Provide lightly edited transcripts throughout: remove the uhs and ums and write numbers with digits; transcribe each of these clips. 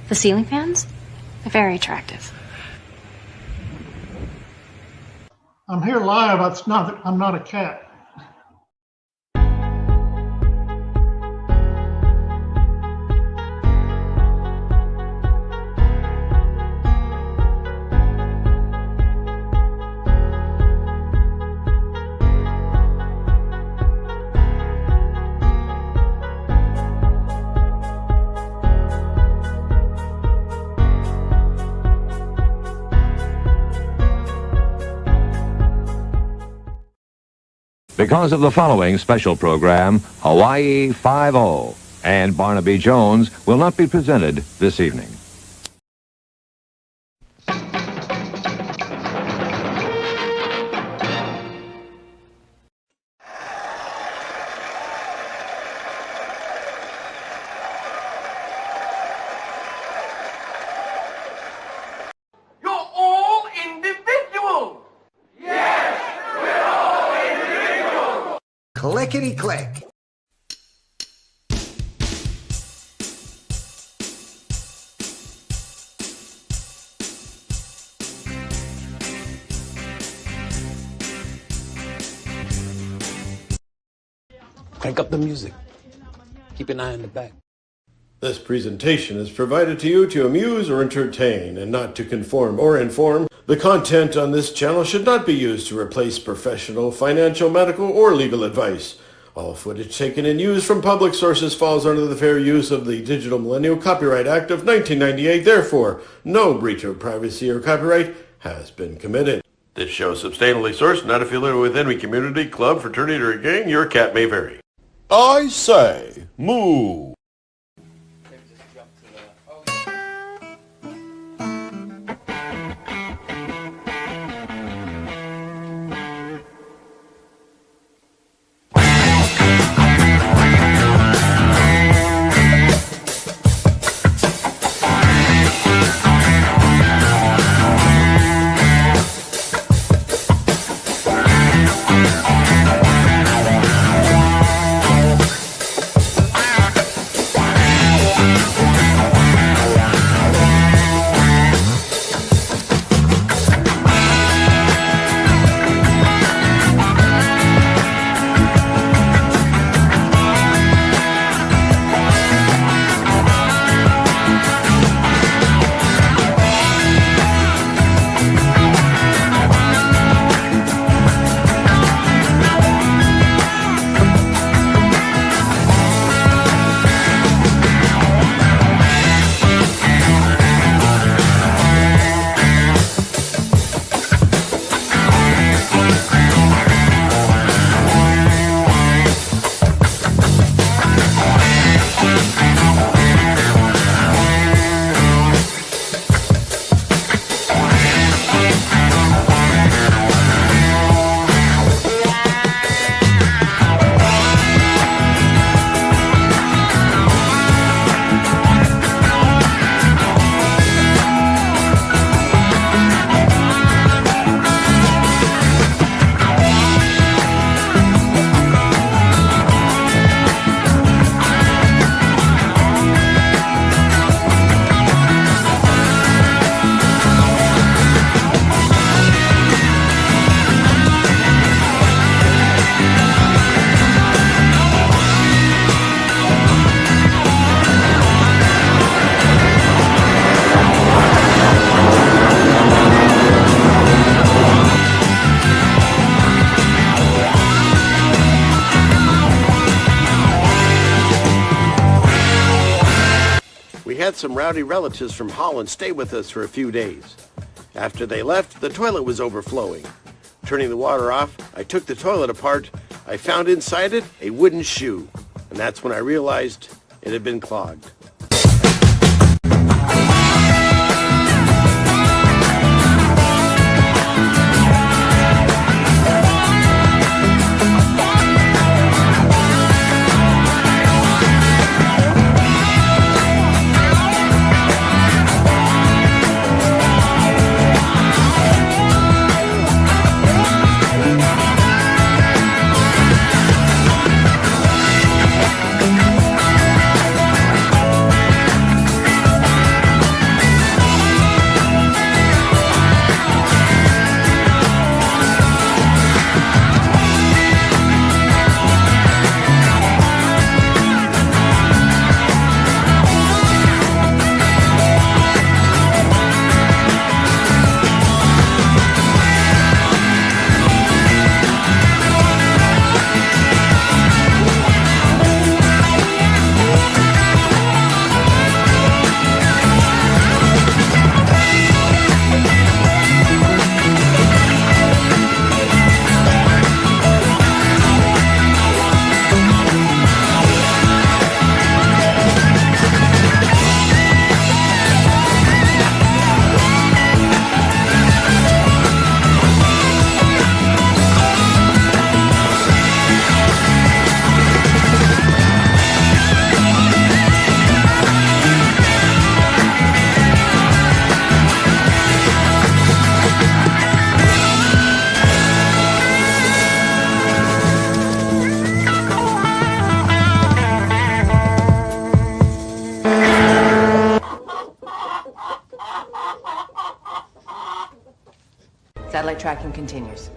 The ceiling fans? They're very attractive. I'm here live. I'm not a cat. Because of the following special program, Hawaii 5-0 and Barnaby Jones will not be presented this evening. Clickety-click. Crank up the music. Keep an eye on the back. This presentation is provided to you to amuse or entertain and not to conform or inform. The content on this channel should not be used to replace professional, financial, medical, or legal advice. All footage taken and used from public sources falls under the Fair Use of the Digital Millennial Copyright Act of 1998. Therefore, no breach of privacy or copyright has been committed. This show is substantially sourced, not affiliated with any community, club, fraternity, or gang. Your cat may vary. I say, moo. Had some rowdy relatives from Holland stay with us for a few days. After they left, the toilet was overflowing. Turning the water off, I took the toilet apart. I found inside it a wooden shoe, and that's when I realized it had been clogged. Flight tracking continues.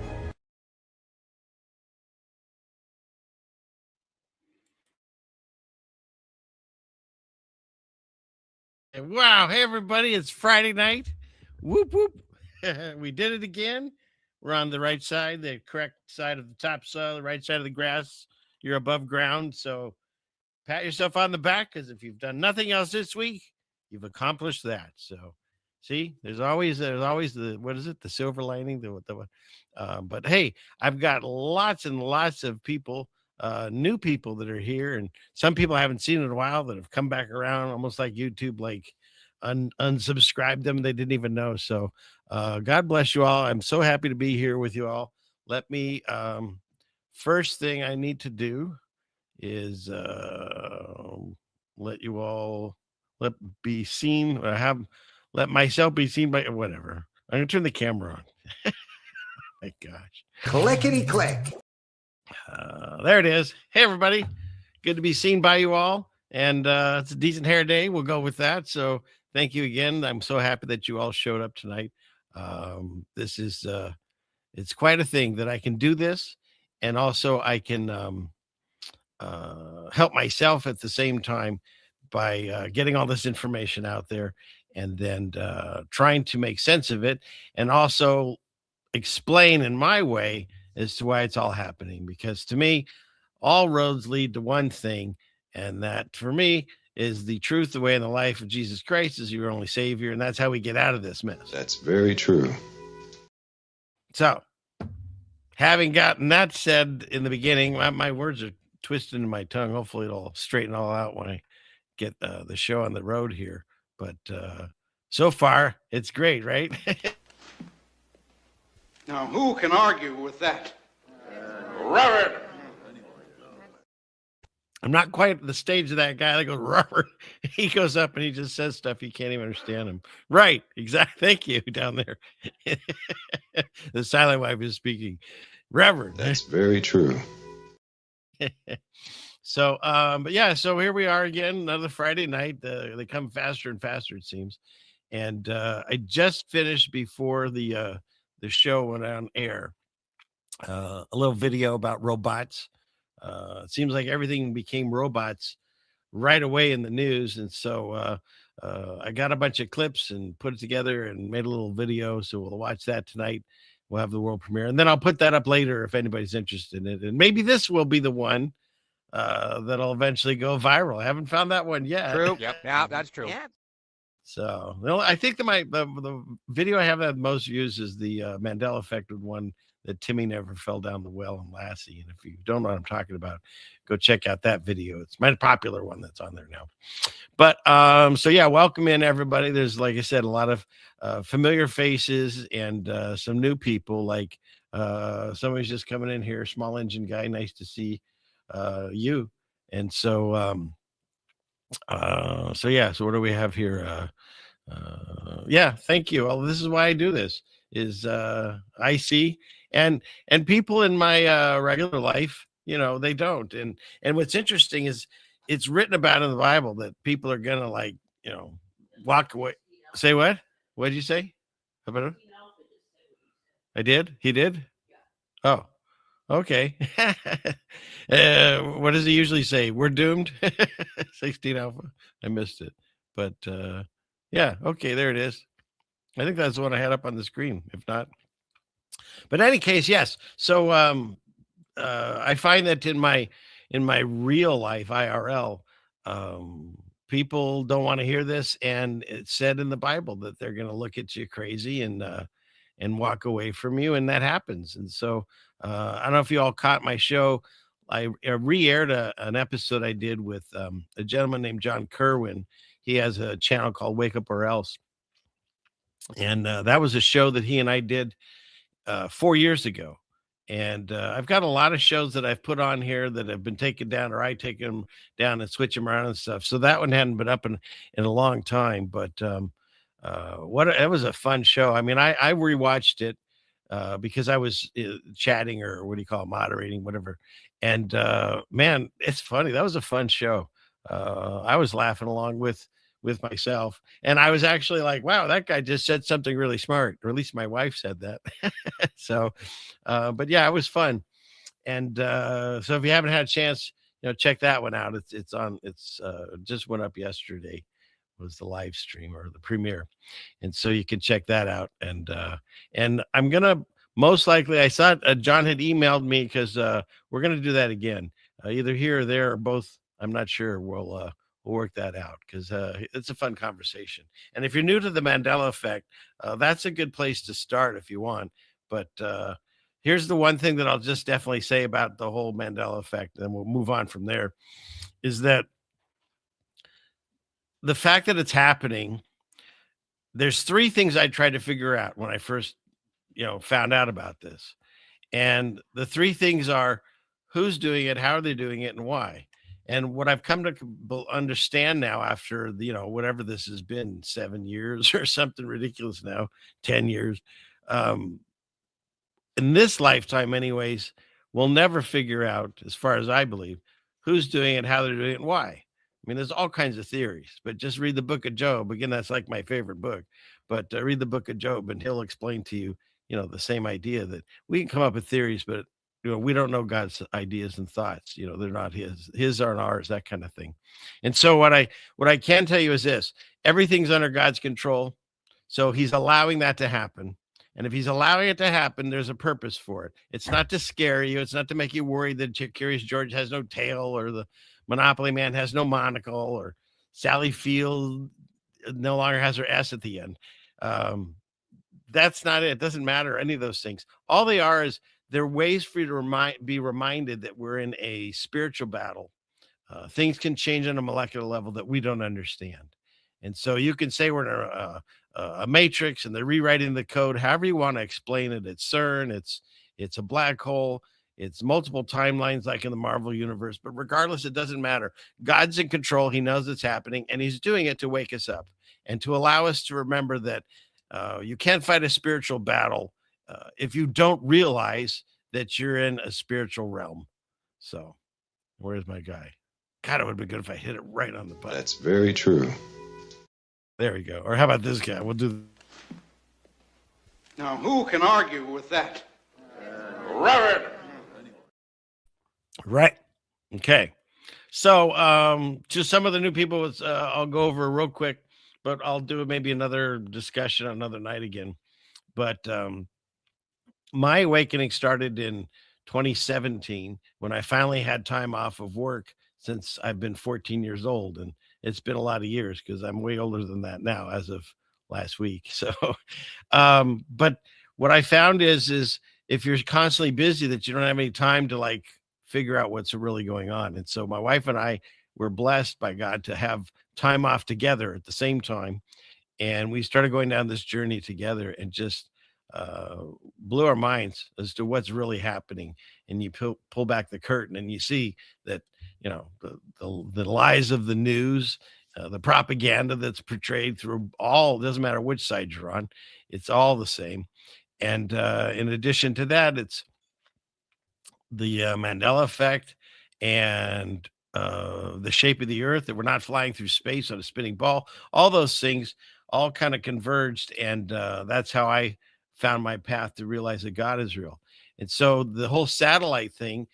Wow. Hey, everybody. It's Friday night. Whoop, whoop. We did it again. We're on the right side, the correct side of the topsoil, the right side of the grass. You're above ground. So pat yourself on the back, because if you've done nothing else this week, you've accomplished that. So see, there's always the, what is it? The silver lining. But hey, I've got lots and lots of people, new people that are here, and some people I haven't seen in a while that have come back around, almost like YouTube, like unsubscribed them. They didn't even know. So God bless you all. I'm so happy to be here with you all. Let me, first thing I need to do is let you all let myself be seen by whatever. I'm gonna turn the camera on. My gosh. Clickety click. There it is. Hey, everybody. Good to be seen by you all. And it's a decent hair day. We'll go with that. So thank you again. I'm so happy that you all showed up tonight. This is, it's quite a thing that I can do this. And also I can help myself at the same time by getting all this information out there, and then trying to make sense of it, and also explain in my way as to why it's all happening. Because to me, all roads lead to one thing, and that for me is the truth, the way, and the life of Jesus Christ is your only Savior, and that's how we get out of this mess. That's very true. So, having gotten that said in the beginning, my words are twisted in my tongue. Hopefully it'll straighten all out when I get the show on the road here. But so far, it's great, right? Now, who can argue with that? Robert! I'm not quite at the stage of that guy that goes, Robert. He goes up and he just says stuff you can't even understand him. Right. Exactly. Thank you down there. The silent wife is speaking. Reverend. That's very true. So, but yeah, so here we are again, another Friday night. They come faster and faster, it seems. And I just finished before the show went on air, a little video about robots. It seems like everything became robots right away in the news. And so I got a bunch of clips and put it together and made a little video. So we'll watch that tonight. We'll have the world premiere, and then I'll put that up later if anybody's interested in it. And maybe this will be the one that'll eventually go viral. I haven't found that one yet. True. Yep. Yeah, that's true. Yeah. So I think the video I have that most views is the Mandela effect one, that Timmy never fell down the well in Lassie. And if you don't know what I'm talking about, go check out that video. It's my popular one that's on there now. But so yeah, welcome in everybody. There's, like I said, a lot of familiar faces and some new people, like somebody's just coming in here, small engine guy. Nice to see you. And so so yeah, so what do we have here? Yeah, thank you. Well, this is why I do this, is I see and people in my regular life, you know, they don't. And what's interesting is it's written about in the Bible that people are gonna, like, you know, walk away. Say what? What did you say? How about it? I did? He did? Oh, okay. What does he usually say? We're doomed? 16 Alpha. I missed it. But yeah, okay, there it is. I think that's the one I had up on the screen, if not. But in any case, yes. So I find that in my real life, IRL, people don't want to hear this, and it's said in the Bible that they're going to look at you crazy and walk away from you, and that happens. And so I don't know if you all caught my show. I re-aired an episode I did with a gentleman named John Kerwin. He has a channel called Wake Up or Else. And that was a show that he and I did 4 years ago. And I've got a lot of shows that I've put on here that have been taken down, or I take them down and switch them around and stuff. So that one hadn't been up in a long time. But it was a fun show. I mean, I rewatched it because I was chatting, or what do you call it, moderating, whatever. And man, it's funny. That was a fun show. I was laughing along with with myself. And I was actually like, wow, that guy just said something really smart, or at least my wife said that. So, but yeah, it was fun. And so if you haven't had a chance, check that one out. It's on, just went up yesterday, was the live stream or the premiere. And so you can check that out. And I'm going to most likely, I saw John had emailed me because we're going to do that again, either here or there or both. I'm not sure. We'll work that out because it's a fun conversation. And if you're new to the Mandela effect, that's a good place to start if you want. But here's the one thing that I'll just definitely say about the whole Mandela effect, and we'll move on from there, is that the fact that it's happening, there's three things I tried to figure out when I first, found out about this. And the three things are who's doing it, how are they doing it, and why. And what I've come to understand now after, whatever this has been, 7 years or something ridiculous now, 10 years, in this lifetime anyways, we'll never figure out, as far as I believe, who's doing it, how they're doing it, and why. I mean, there's all kinds of theories, but just read the book of Job. Again, that's like my favorite book, but read the book of Job and he'll explain to you, the same idea that we can come up with theories, but we don't know God's ideas and thoughts. They're not his aren't ours, that kind of thing. And so what I can tell you is this: everything's under God's control. So he's allowing that to happen. And if he's allowing it to happen, there's a purpose for it. It's not to scare you. It's not to make you worried that Curious George has no tail, or the Monopoly Man has no monocle, or Sally Field no longer has her S at the end. That's not it. It doesn't matter, any of those things. All they are is they're ways for you to be reminded that we're in a spiritual battle. Things can change on a molecular level that we don't understand. And so you can say we're in a matrix and they're rewriting the code, however you want to explain it. It's CERN, it's a black hole, it's multiple timelines like in the Marvel universe. But regardless, it doesn't matter. God's in control. He knows it's happening, and he's doing it to wake us up and to allow us to remember that you can't fight a spiritual battle if you don't realize that you're in a spiritual realm. So where's my guy? God, it would be good if I hit it right on the button. That's very true. There we go. Or how about this guy? We'll do. Now, who can argue with that? Robert! Right. Okay. So just some of the new people, I'll go over real quick, but I'll do maybe another discussion another night again. But my awakening started in 2017 when I finally had time off of work since I've been 14 years old. And it's been a lot of years because I'm way older than that now as of last week. So, but what I found is if you're constantly busy that you don't have any time to figure out what's really going on. And so my wife and I were blessed by God to have time off together at the same time. And we started going down this journey together and just blew our minds as to what's really happening. And you pull back the curtain and you see that, the lies of the news, the propaganda that's portrayed through doesn't matter which side you're on, it's all the same. And in addition to that, it's the Mandela effect and the shape of the earth, that we're not flying through space on a spinning ball. All those things all kind of converged. And that's how I found my path to realize that God is real. And so the whole satellite thing,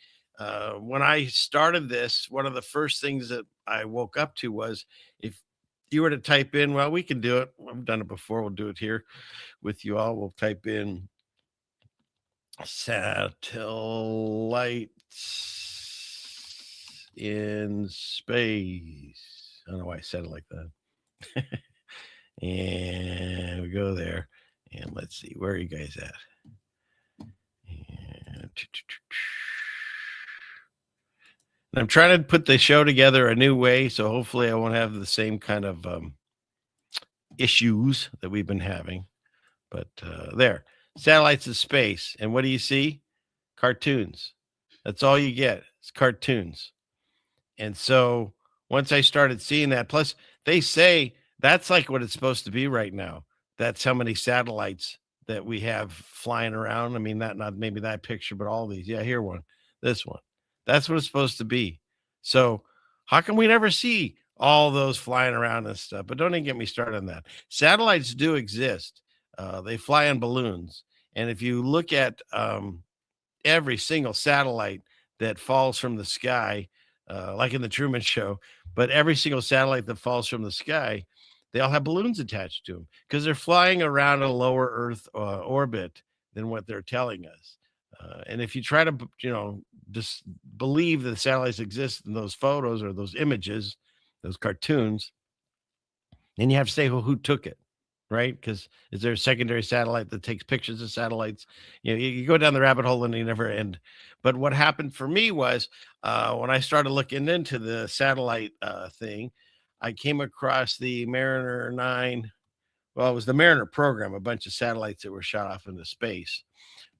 when I started this, one of the first things that I woke up to was, if you were to type in, well, we can do it. I've done it before. We'll do it here with you all. We'll type in satellites in space. I don't know why I said it like that. And we go there. And let's see, where are you guys at? And I'm trying to put the show together a new way, so hopefully I won't have the same kind of issues that we've been having. But there, satellites in space. And what do you see? Cartoons. That's all you get. It's cartoons. And so once I started seeing that, plus they say that's like what it's supposed to be right now. That's how many satellites that we have flying around. I mean, not maybe that picture, but all these. Yeah, here one, this one. That's what it's supposed to be. So how come we never see all those flying around and stuff. But don't even get me started on that. Satellites do exist. They fly on balloons. And if you look at every single satellite that falls from the sky, like in the Truman Show, but every single satellite that falls from the sky, they all have balloons attached to them because they're flying around a lower Earth orbit than what they're telling us. And if you try to, just believe that satellites exist in those photos or those images, those cartoons, then you have to say, well, who took it, right? Because is there a secondary satellite that takes pictures of satellites? You go down the rabbit hole and you never end. But what happened for me was when I started looking into the satellite thing, I came across the Mariner 9. Well, it was the Mariner program, a bunch of satellites that were shot off into space.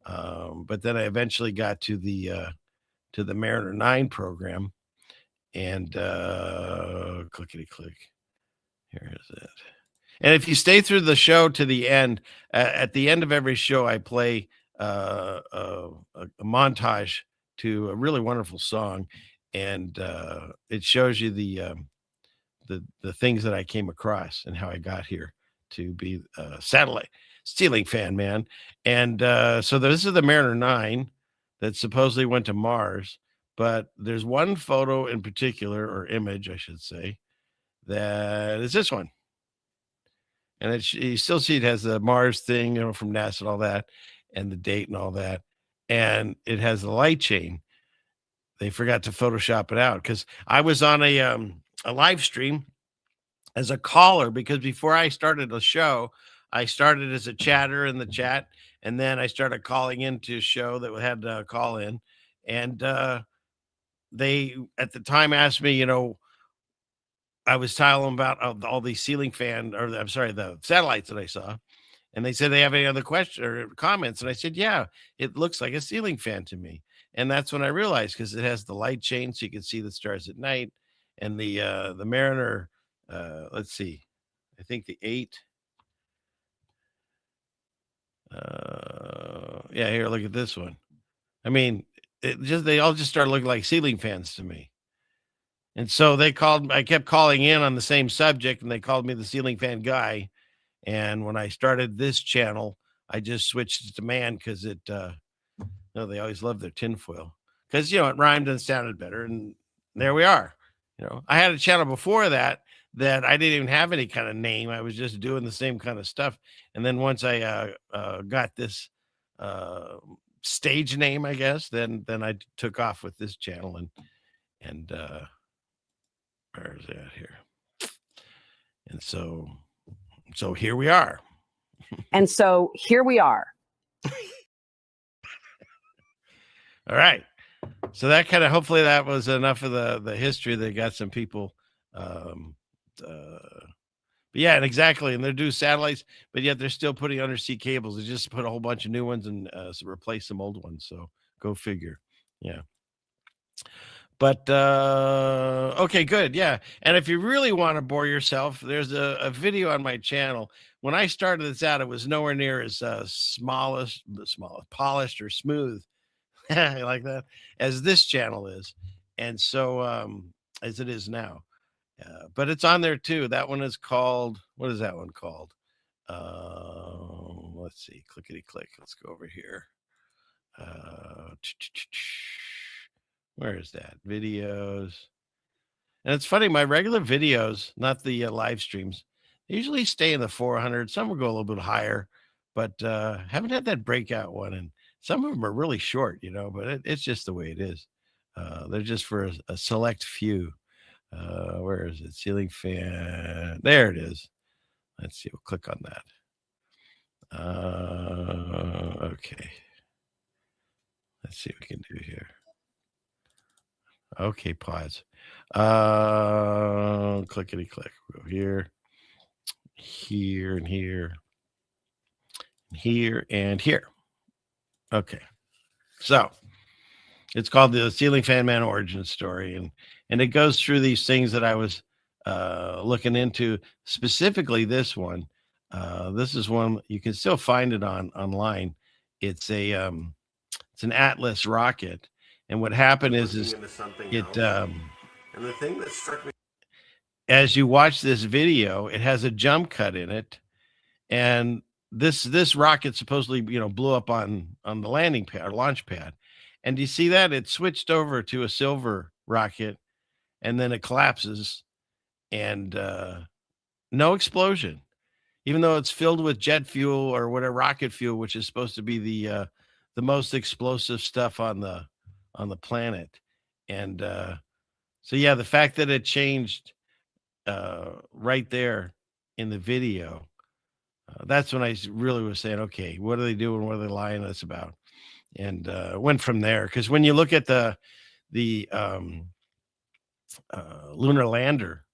But then I eventually got to the Mariner 9 program, and clickety click. Here is it. And if you stay through the show to the end, at the end of every show, I play a montage to a really wonderful song, and it shows you the things that I came across and how I got here to be a satellite ceiling fan, man. And so this is the Mariner 9 that supposedly went to Mars, but there's one photo in particular, or image, I should say, that is this one. And you still see it has the Mars thing, from NASA and all that, and the date and all that. And it has the light chain. They forgot to Photoshop it out because I was on a live stream as a caller, because before I started the show, I started as a chatter in the chat, and then I started calling into a show that had to call in. And they, at the time, asked me, I was telling them about all these ceiling fan, or I'm sorry, the satellites that I saw. And they said, they have any other questions or comments? And I said, yeah, it looks like a ceiling fan to me. And that's when I realized, because it has the light chain so you can see the stars at night. And the Mariner, let's see, I think the 8. Yeah, here, look at this one. I mean, they all just started looking like ceiling fans to me. And so I kept calling in on the same subject, and they called me the ceiling fan guy. And when I started this channel, I just switched it to man, because they always love their tinfoil, because, it rhymed and sounded better. And there we are. I had a channel before that I didn't even have any kind of name. I was just doing the same kind of stuff. And then once I got this stage name, I guess, then I took off with this channel, and where is that here? And so here we are. And so here we are. All right. So that hopefully that was enough of the history that got some people. But yeah, and exactly. And they're doing satellites, but yet they're still putting undersea cables. They just put a whole bunch of new ones and replace some old ones. So go figure. Yeah. But okay, good. Yeah. And if you really want to bore yourself, there's a video on my channel. When I started this out, it was nowhere near as smallest, polished, or smooth like that as this channel is. And so as it is now. But it's on there too. That one is called, what is that one called? Let's see, clickety click. Let's go over here. Where is that? Videos. And it's funny, my regular videos, not the live streams, they usually stay in the 400. Some will go a little bit higher, but haven't had that breakout one. And some of them are really short, but it's just the way it is. They're just for a select few. Where is it? Ceiling fan. There it is. Let's see. We'll click on that. Okay. Let's see what we can do here. Okay, pause. Clickety click. We'll go here, here, and here, and here, and here. Okay. So it's called the Ceiling Fan Man Origin Story. And it goes through these things that I was looking into, specifically this one. This is one, you can still find it online. It's an Atlas rocket. And what happened is it, and the thing that struck me, as you watch this video, it has a jump cut in it, and this rocket supposedly blew up on the landing pad or launch pad, and you see that it switched over to a silver rocket, and then it collapses, and no explosion, even though it's filled with jet fuel or whatever, rocket fuel, which is supposed to be the most explosive stuff on the planet. And so yeah, the fact that it changed right there in the video, that's when I really was saying, okay, what are they doing? What are they lying to us about? And went from there, because when you look at the lunar lander,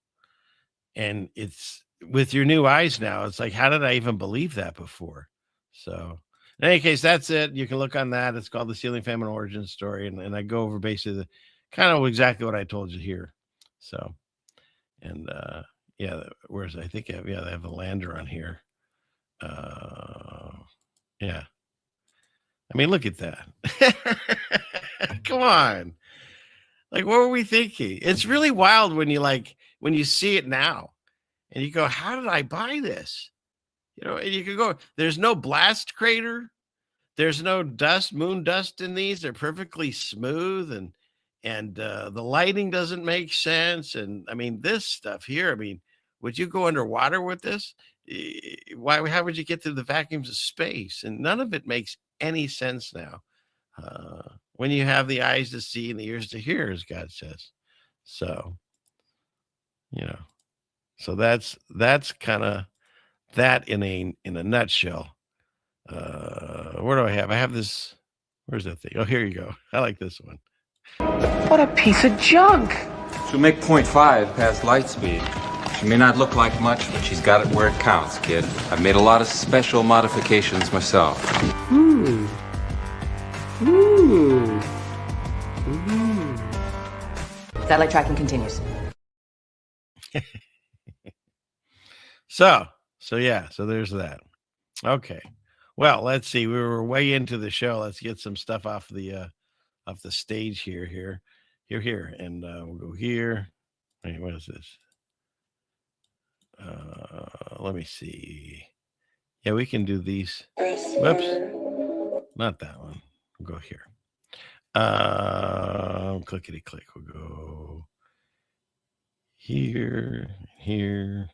and it's with your new eyes now, it's like, how did I even believe that before? So in any case, that's it. You can look on that. It's called the Ceiling Famine Origin Story, and I go over basically the kind of exactly what I told you here. So, and yeah, where's I think they have the lander on here. Yeah, I mean, look at that. Come on, like, what were we thinking? It's really wild when you see it now, and you go, how did I buy this? And you can go, there's no blast crater, there's no moon dust in these. They're perfectly smooth, and the lighting doesn't make sense. And I mean, this stuff here, I mean, would you go underwater with this? How would you get through the vacuums of space? And none of it makes any sense now. When you have the eyes to see and the ears to hear, as God says. So, so that's kind of that in a nutshell. Where do I have? I have this. Where's that thing? Oh, here you go. I like this one. What a piece of junk. She'll make 0.5 past light speed. She may not look like much, but she's got it where it counts, kid. I've made a lot of special modifications myself. Satellite tracking continues. So yeah, so there's that. Okay. Well, let's see. We were way into the show. Let's get some stuff off the stage here, and we'll go here. Wait, what is this? Let me see. Yeah, we can do these. Whoops, not that one. We'll go here. Clickety click. We'll go here, here,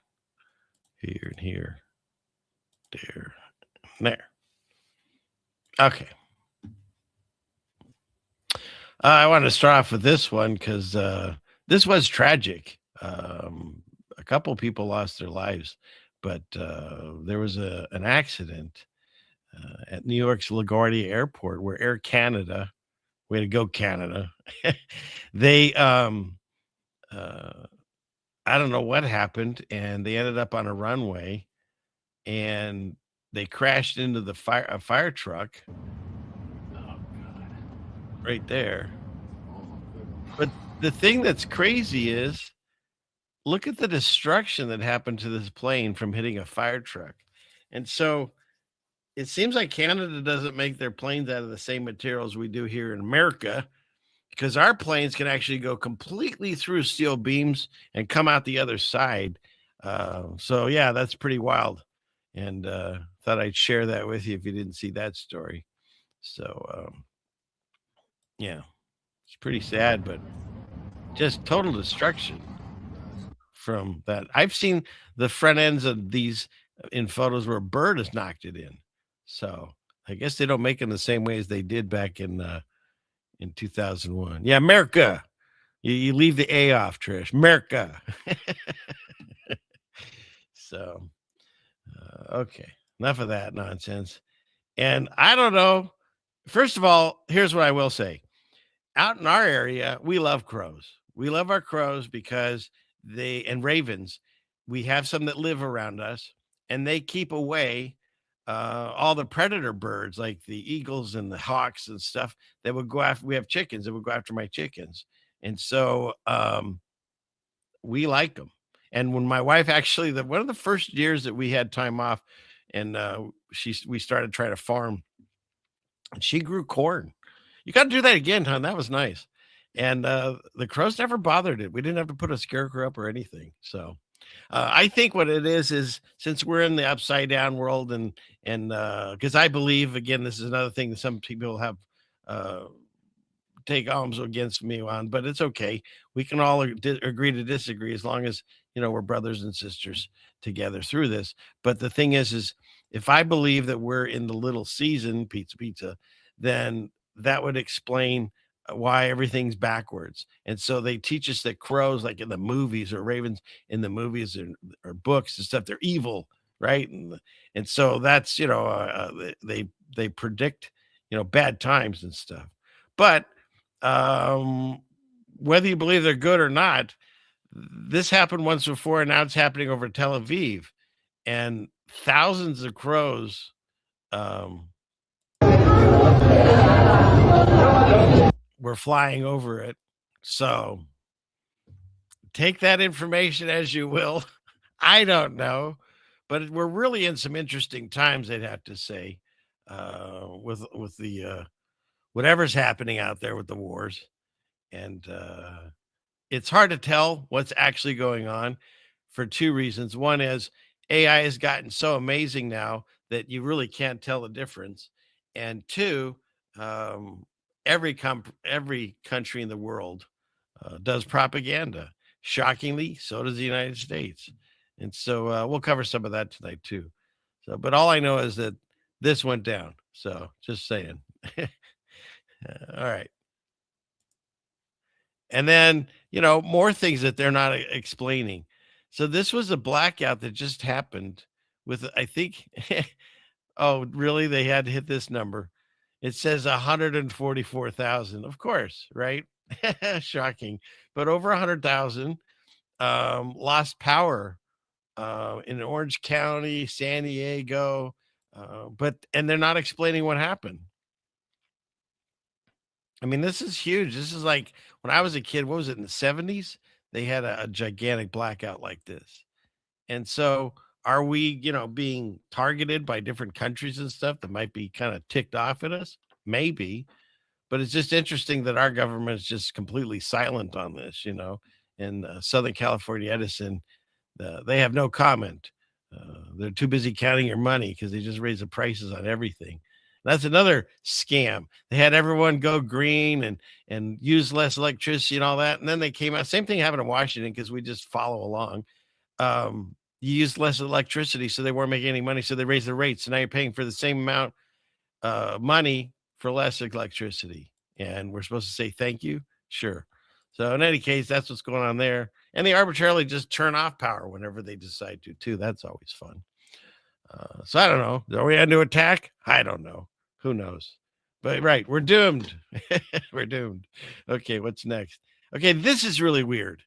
here, and here, there, and there. Okay. I wanted to start off with this one because this was tragic. A couple people lost their lives, but there was an accident at New York's LaGuardia Airport where Air Canada, way to go, Canada, they, I don't know what happened, and they ended up on a runway, and they crashed into a fire truck. Right there. But the thing that's crazy is, look at the destruction that happened to this plane from hitting a fire truck. And so it seems like Canada doesn't make their planes out of the same materials we do here in America, because our planes can actually go completely through steel beams and come out the other side. So yeah, that's pretty wild. And thought I'd share that with you if you didn't see that story. So yeah, it's pretty sad, but just total destruction from that. I've seen the front ends of these in photos where a bird has knocked it in. So I guess they don't make them the same way as they did back in 2001. Yeah, America. You leave the A off, Trish. America. So, okay, enough of that nonsense. And I don't know. First of all, here's what I will say. Out in our area, we love crows. We love our crows because and ravens, we have some that live around us, and they keep away all the predator birds like the eagles and the hawks and stuff that would go after. We have chickens that would go after my chickens. And so we like them. And when my wife actually, one of the first years that we had time off, and we started trying to farm, and she grew corn. You got to do that again, hon. That was nice. And the crows never bothered it. We didn't have to put a scarecrow up or anything. So I think what it is since we're in the upside down world, and because I believe, again, this is another thing that some people have take arms against me on, but it's okay. We can all agree to disagree as long as, we're brothers and sisters together through this. But the thing is if I believe that we're in the little season, pizza, then that would explain why everything's backwards. And so they teach us that crows, like in the movies, or ravens in the movies or books and stuff, they're evil, right? And so that's, they predict, bad times and stuff. But whether you believe they're good or not, this happened once before, and now it's happening over Tel Aviv, and thousands of crows were flying over it. So take that information as you will. I don't know, but we're really in some interesting times, I'd have to say, with the whatever's happening out there with the wars. And it's hard to tell what's actually going on for two reasons. One is AI has gotten so amazing now that you really can't tell the difference. And two, every country in the world does propaganda. Shockingly, so does the United States. And so we'll cover some of that tonight too. So, but all I know is that this went down. So just saying. All right. And then, more things that they're not explaining. So this was a blackout that just happened with, I think, oh, really? They had to hit this number. It says 144,000. Of course, right? Shocking. But over 100,000 lost power in Orange County, San Diego. And they're not explaining what happened. I mean, this is huge. This is like when I was a kid, what was it, in the 70s? They had a gigantic blackout like this. And so are we, being targeted by different countries and stuff that might be kind of ticked off at us? Maybe. But it's just interesting that our government is just completely silent on this, In Southern California, Edison, they have no comment. They're too busy counting your money because they just raise the prices on everything. That's another scam. They had everyone go green and use less electricity and all that. And then they came out. Same thing happened in Washington because we just follow along. You used less electricity, so they weren't making any money. So they raised the rates. So now you're paying for the same amount money for less electricity. And we're supposed to say thank you? Sure. So in any case, that's what's going on there. And they arbitrarily just turn off power whenever they decide to, too. That's always fun. So I don't know. Are we under attack? I don't know. Who knows? But right, we're doomed. We're doomed. Okay, what's next? Okay, this is really weird.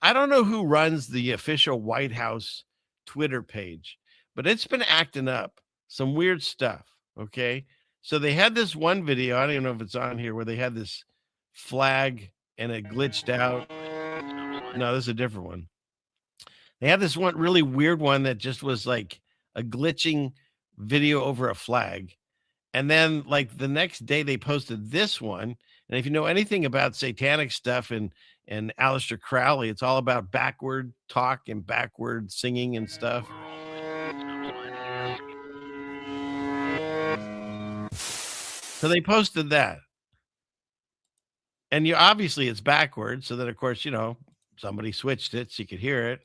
I don't know who runs the official White House Twitter page, but it's been acting up some weird stuff. Okay, so they had this one video. I don't even know if it's on here, where they had this flag and it glitched out. No, this is a different one. They had this one really weird one that just was like a glitching video over a flag. And then like the next day they posted this one. And if you know anything about satanic stuff and Aleister Crowley, it's all about backward talk and backward singing and stuff. So they posted that. And obviously it's backwards. So then of course, somebody switched it so you could hear it.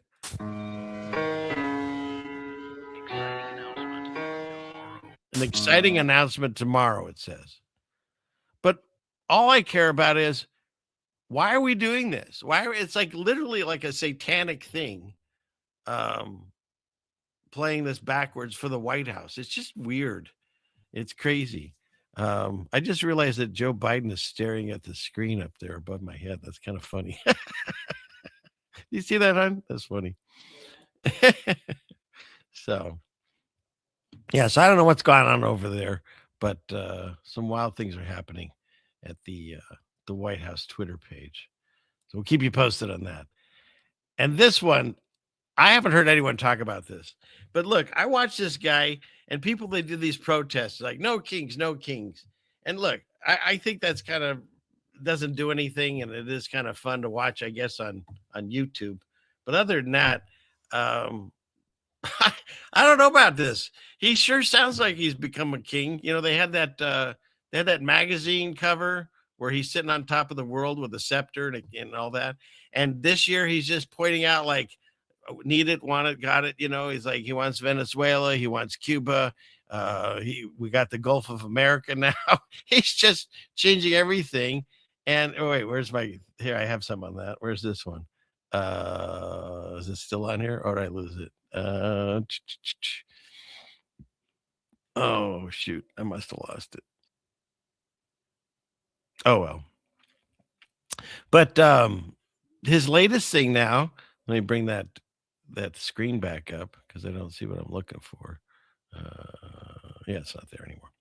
An exciting announcement tomorrow, it says. But all I care about is, why are we doing this? It's like literally like a satanic thing, playing this backwards for the White House. It's just weird. It's crazy. I just realized that Joe Biden is staring at the screen up there above my head. That's kind of funny. You see that, hon? That's funny. So I don't know what's going on over there, but some wild things are happening at the White House Twitter page. So we'll keep you posted on that. And this one, I haven't heard anyone talk about this, but look, I watched this guy and people, they do these protests like no kings, no kings. And look, I think that's kind of doesn't do anything, and it is kind of fun to watch, I guess, on YouTube. But other than that, I don't know about this. He sure sounds like he's become a king. You know, they had that magazine cover where he's sitting on top of the world with a scepter and all that. And this year he's just pointing out like, need it, want it, got it. You know, he's like, he wants Venezuela, he wants Cuba. We got the Gulf of America now. He's just changing everything. And oh wait, where's here? I have some on that. Where's this one? Is it still on here? Or did I lose it? Oh shoot, I must have lost it. Oh well. But his latest thing now, let me bring that screen back up because I don't see what I'm looking for. Yeah, it's not there anymore.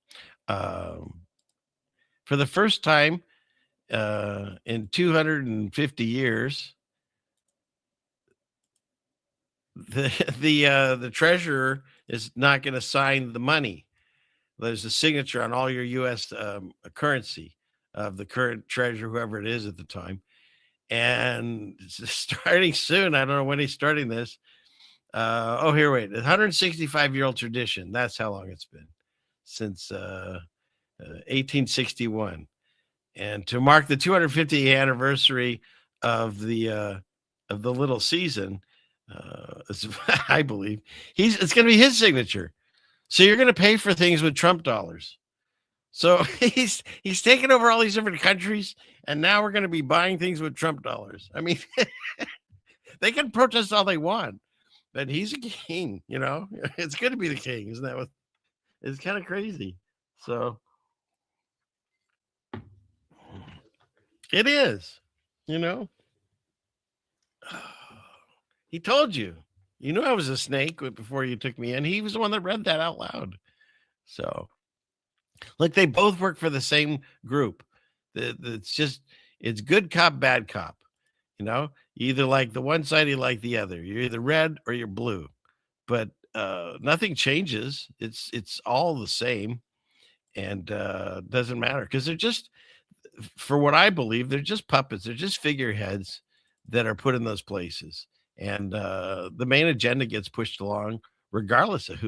For the first time in 250 years, the treasurer is not going to sign the money. There's a signature on all your U.S. Currency of the current treasurer, whoever it is at the time. And starting soon, I don't know when he's starting this. Here, wait, 165-year-old tradition. That's how long it's been, since 1861. And to mark the 250th anniversary of the little season, I believe it's going to be his signature. So you're going to pay for things with Trump dollars. So he's taken over all these different countries, and now we're going to be buying things with Trump dollars. I mean, they can protest all they want, but he's a king, you know. It's good to be the king, isn't that what? It's kind of crazy. So it is, you know. He told you. You knew I was a snake before you took me in. He was the one that read that out loud. So, look, they both work for the same group. It's good cop, bad cop. You know, you either like the one side, you like the other. You're either red or you're blue. But nothing changes. It's all the same, and doesn't matter because they're just, for what I believe, they're just puppets. They're just figureheads that are put in those places. And the main agenda gets pushed along regardless of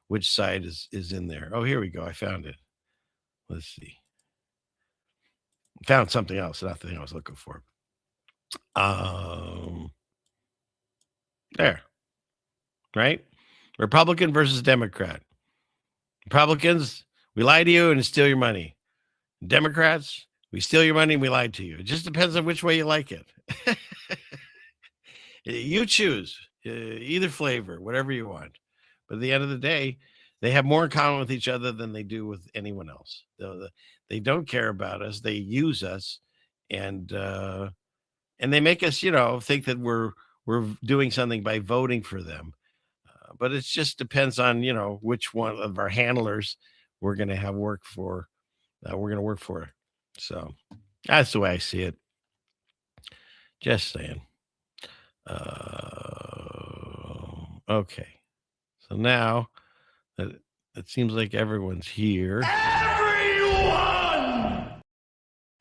which side is in there. Oh, here we go. I found it. Let's see. Found something else, not the thing I was looking for. There. Right? Republican versus Democrat. Republicans, we lie to you and steal your money. Democrats, we steal your money and we lie to you. It just depends on which way you like it. You choose either flavor, whatever you want. But at the end of the day, they have more in common with each other than they do with anyone else. They don't care about us. They use us, and they make us, you know, think that we're doing something by voting for them. But it just depends on, you know, which one of our handlers we're going to have work for. We're going to work for. So that's the way I see it. Just saying. Okay. So now that it seems like everyone's here. Everyone!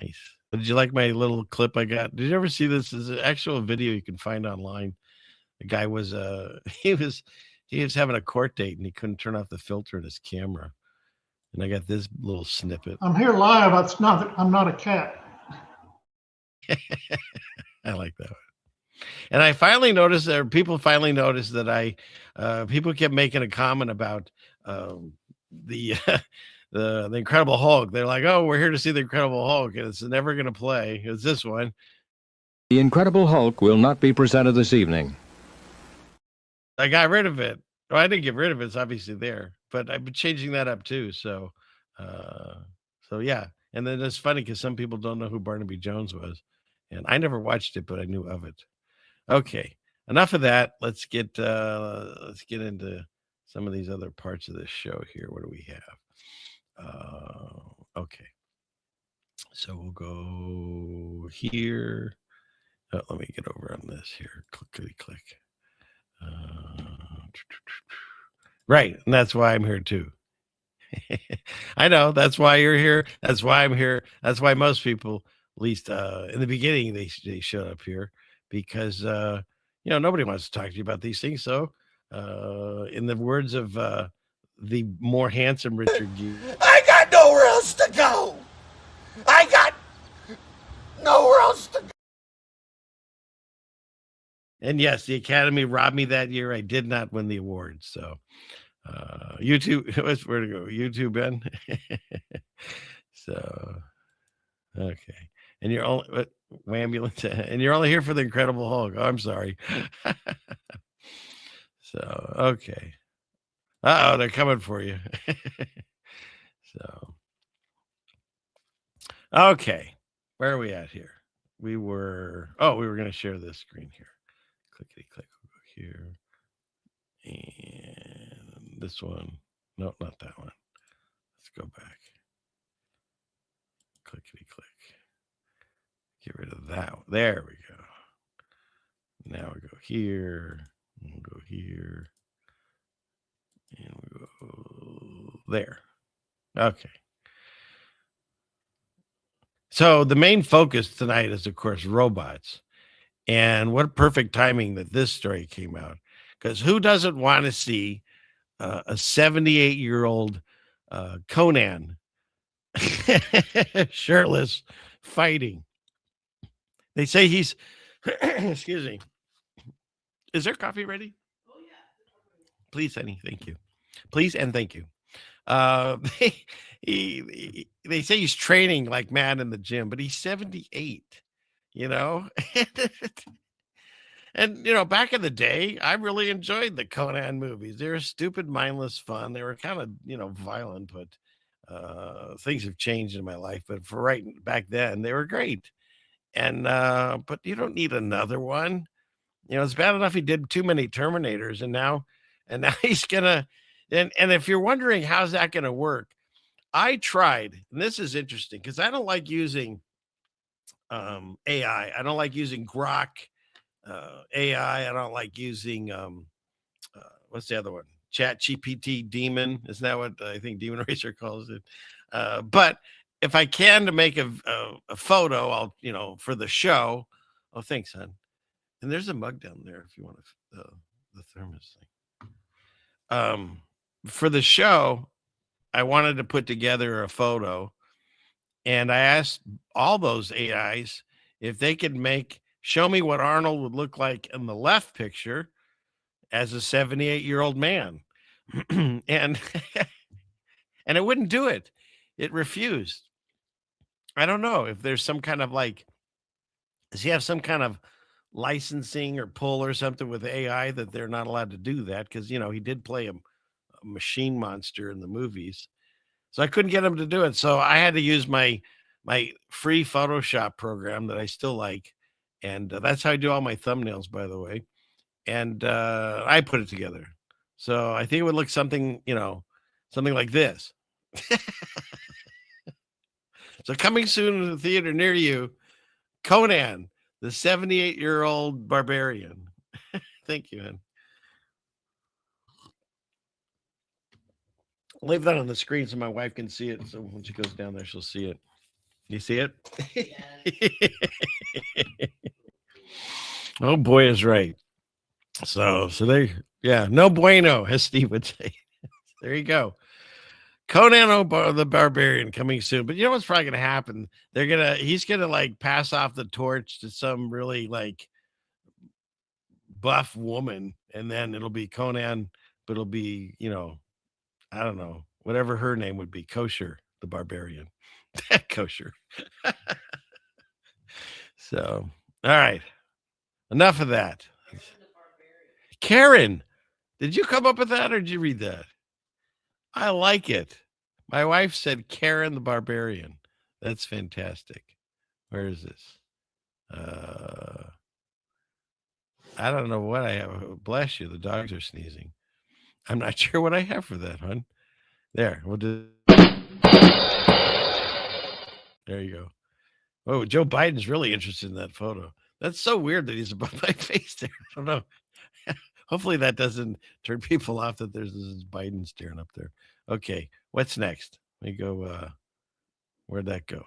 Nice. Did you like my little clip I got? Did you ever see this? Is an actual video you can find online. The guy was he was having a court date and he couldn't turn off the filter in his camera. And I got this little snippet. I'm here live. I'm not a cat. I like that one. And I finally noticed that people finally noticed that people kept making a comment about the Incredible Hulk. They're like, oh, we're here to see the Incredible Hulk, and it's never going to play. It's this one. The Incredible Hulk will not be presented this evening. I got rid of it. Well, I didn't get rid of it. It's obviously there, but I've been changing that up too. So yeah. And then it's funny because some people don't know who Barnaby Jones was, and I never watched it, but I knew of it. Okay, enough of that. Let's get into some of these other parts of this show here. What do we have? Okay, so we'll go here. Let me get over on this here. Click. Right, and that's why I'm here too. I know that's why you're here. That's why I'm here. That's why most people least in the beginning, they showed up here because nobody wants to talk to you about these things. So, in the words of the more handsome Richard Gere, I got nowhere else to go. I got nowhere else to go. and yes, the Academy robbed me that year. I did not win the award. So, YouTube, where to go? YouTube, Ben. So, okay. And you're only ambulance, and you're only here for the Incredible Hulk. Oh, I'm sorry. So, okay. Oh, they're coming for you. So, okay. Where are we at here? We were going to share this screen here. Clickety click. We'll go here. And this one. No, not that one. Let's go back. Clickety click. Get rid of that one. There we go. Now we go here. We'll go here. And we go there. Okay. So the main focus tonight is, of course, robots. And what perfect timing that this story came out. Because who doesn't want to see a 78-year-old Conan shirtless fighting? They say he's, excuse me. Is there coffee ready? Oh, yeah. Please, honey. Thank you. Please and thank you. They say he's training like mad in the gym, but he's 78, And, back in the day, I really enjoyed the Conan movies. They were stupid, mindless fun. They were kind of, violent, but things have changed in my life. But for right back then, they were great. And, but you don't need another one. It's bad enough he did too many Terminators, and now he's gonna, and if you're wondering how's that gonna work, I tried, and this is interesting because I don't like using AI. I don't like using Grok AI. I don't like using what's the other one? Chat GPT Demon. Isn't that what I think Demon Racer calls it? But if I can to make a photo, I'll for the show. Oh, thanks, hon. And there's a mug down there if you want the thermos thing. For the show, I wanted to put together a photo, and I asked all those AIs if they could show me what Arnold would look like in the left picture as a 78-year-old man. and and it wouldn't do it. It refused. I don't know if there's some kind of does he have some kind of licensing or pull or something with AI that they're not allowed to do that? Because, he did play a machine monster in the movies. So I couldn't get him to do it. So I had to use my free Photoshop program that I still like. And that's how I do all my thumbnails, by the way. And I put it together. So I think it would look something like this. So coming soon to the theater near you, Conan, the 78-year-old barbarian. Thank you, man. I'll leave that on the screen so my wife can see it. So when she goes down there, she'll see it. You see it? Yeah. Oh, boy is right. So no bueno, as Steve would say. There you go. Conan the Barbarian coming soon. But you know what's probably going to happen? He's going to pass off the torch to some really buff woman, and then it'll be Conan, but it'll be, I don't know, whatever her name would be, Kosher the Barbarian. Kosher. So, all right. Enough of that. Karen, did you come up with that or did you read that? I like it. My wife said Karen the Barbarian. That's fantastic. Where is this? I don't know what I have. Bless you. The dogs are sneezing. I'm not sure what I have for that, hon. There. We'll do. There you go. Oh, Joe Biden's really interested in that photo. That's so weird that he's above my face there. I don't know. Hopefully that doesn't turn people off that there's this Biden staring up there. Okay, what's next? Let me go. Where'd that go?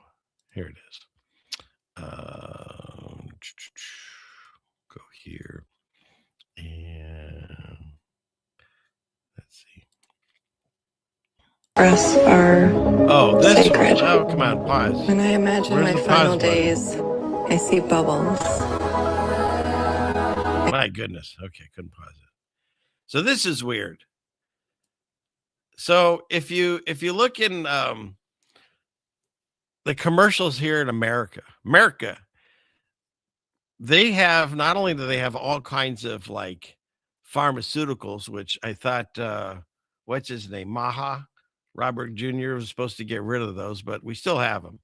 Here it is. Go here. And let's see. Breasts are this sacred. one. Oh, come on, pause. When I imagine Where's my the final pause button? days, I see bubbles. My goodness. Okay, couldn't pause it. So this is weird. So if you look in the commercials here in America, they have, not only do they have all kinds of like pharmaceuticals, which I thought, what's his name? Maha Robert Jr. was supposed to get rid of those, but we still have them.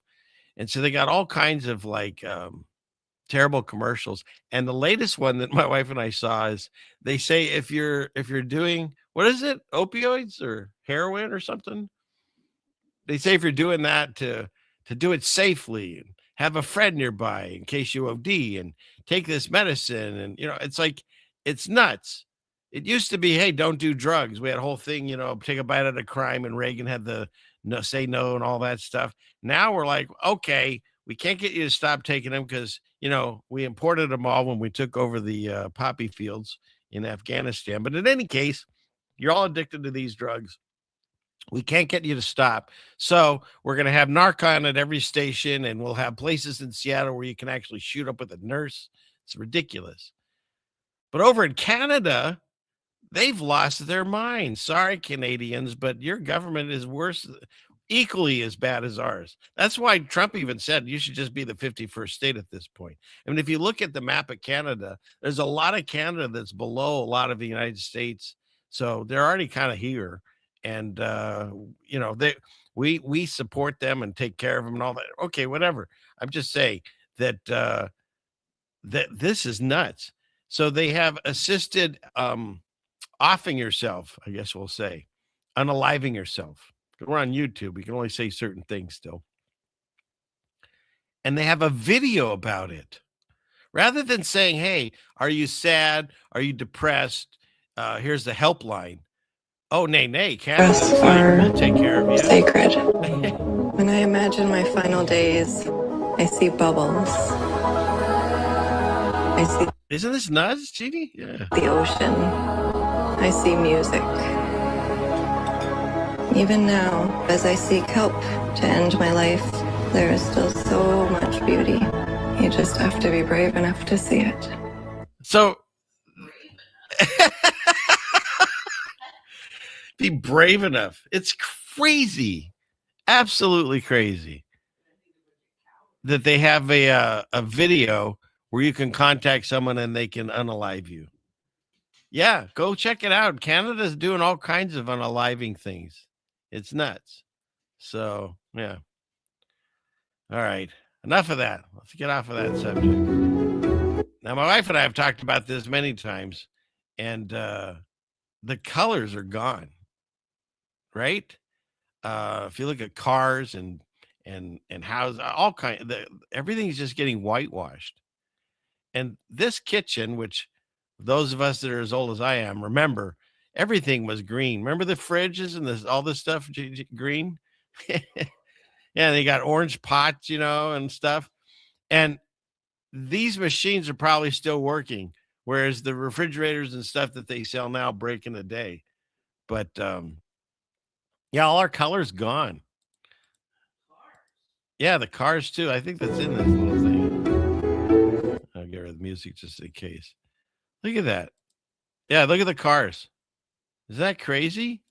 And so they got all kinds of like terrible commercials. And the latest one that my wife and I saw is they say if you're doing, what is it, opioids or heroin or something, they say if you're doing that to do it safely and have a friend nearby in case you OD and take this medicine. And it's like, it's nuts. It used to be, hey, don't do drugs. We had a whole thing, take a bite out of crime, and Reagan had the say no and all that stuff. Now we're like, okay, we can't get you to stop taking them because, we imported them all when we took over the poppy fields in Afghanistan. But in any case, you're all addicted to these drugs. We can't get you to stop. So we're going to have Narcan at every station, and we'll have places in Seattle where you can actually shoot up with a nurse. It's ridiculous. But over in Canada, they've lost their minds. Sorry, Canadians, but your government is worse, equally as bad as ours. That's why Trump even said you should just be the 51st state at this point. I mean, if you look at the map of Canada, there's a lot of Canada that's below a lot of the United States. So they're already kind of here. And, we support them and take care of them and all that. Okay, whatever. I'm just saying that that this is nuts. So they have assisted offing yourself, I guess we'll say, unaliving yourself. We're on YouTube. We can only say certain things still. And they have a video about it. Rather than saying, hey, are you sad? Are you depressed? Here's the helpline. Oh, nay, Breasts are we'll take care of you. sacred. When I imagine my final days, I see bubbles. I see. Isn't this nuts, Jeannie? Yeah. The ocean. I see music. Even now, as I seek help to end my life, there is still so much beauty. You just have to be brave enough to see it. So, be brave enough. It's crazy, absolutely crazy, that they have a video where you can contact someone and they can unalive you. Yeah, go check it out. Canada's doing all kinds of unaliving things. It's nuts. So, yeah. All right. Enough of that. Let's get off of that subject. Now, my wife and I have talked about this many times, and the colors are gone, right? If you look at cars and houses, all kinds, everything's just getting whitewashed. And this kitchen, which those of us that are as old as I am remember, everything was green. Remember the fridges and all this stuff green? Yeah, they got orange pots, and stuff. And these machines are probably still working, whereas the refrigerators and stuff that they sell now break in a day. But yeah, all our colors gone. Yeah, the cars too. I think that's in this little thing. I'll get rid of the music just in case. Look at that. Yeah, look at the cars. Is that crazy?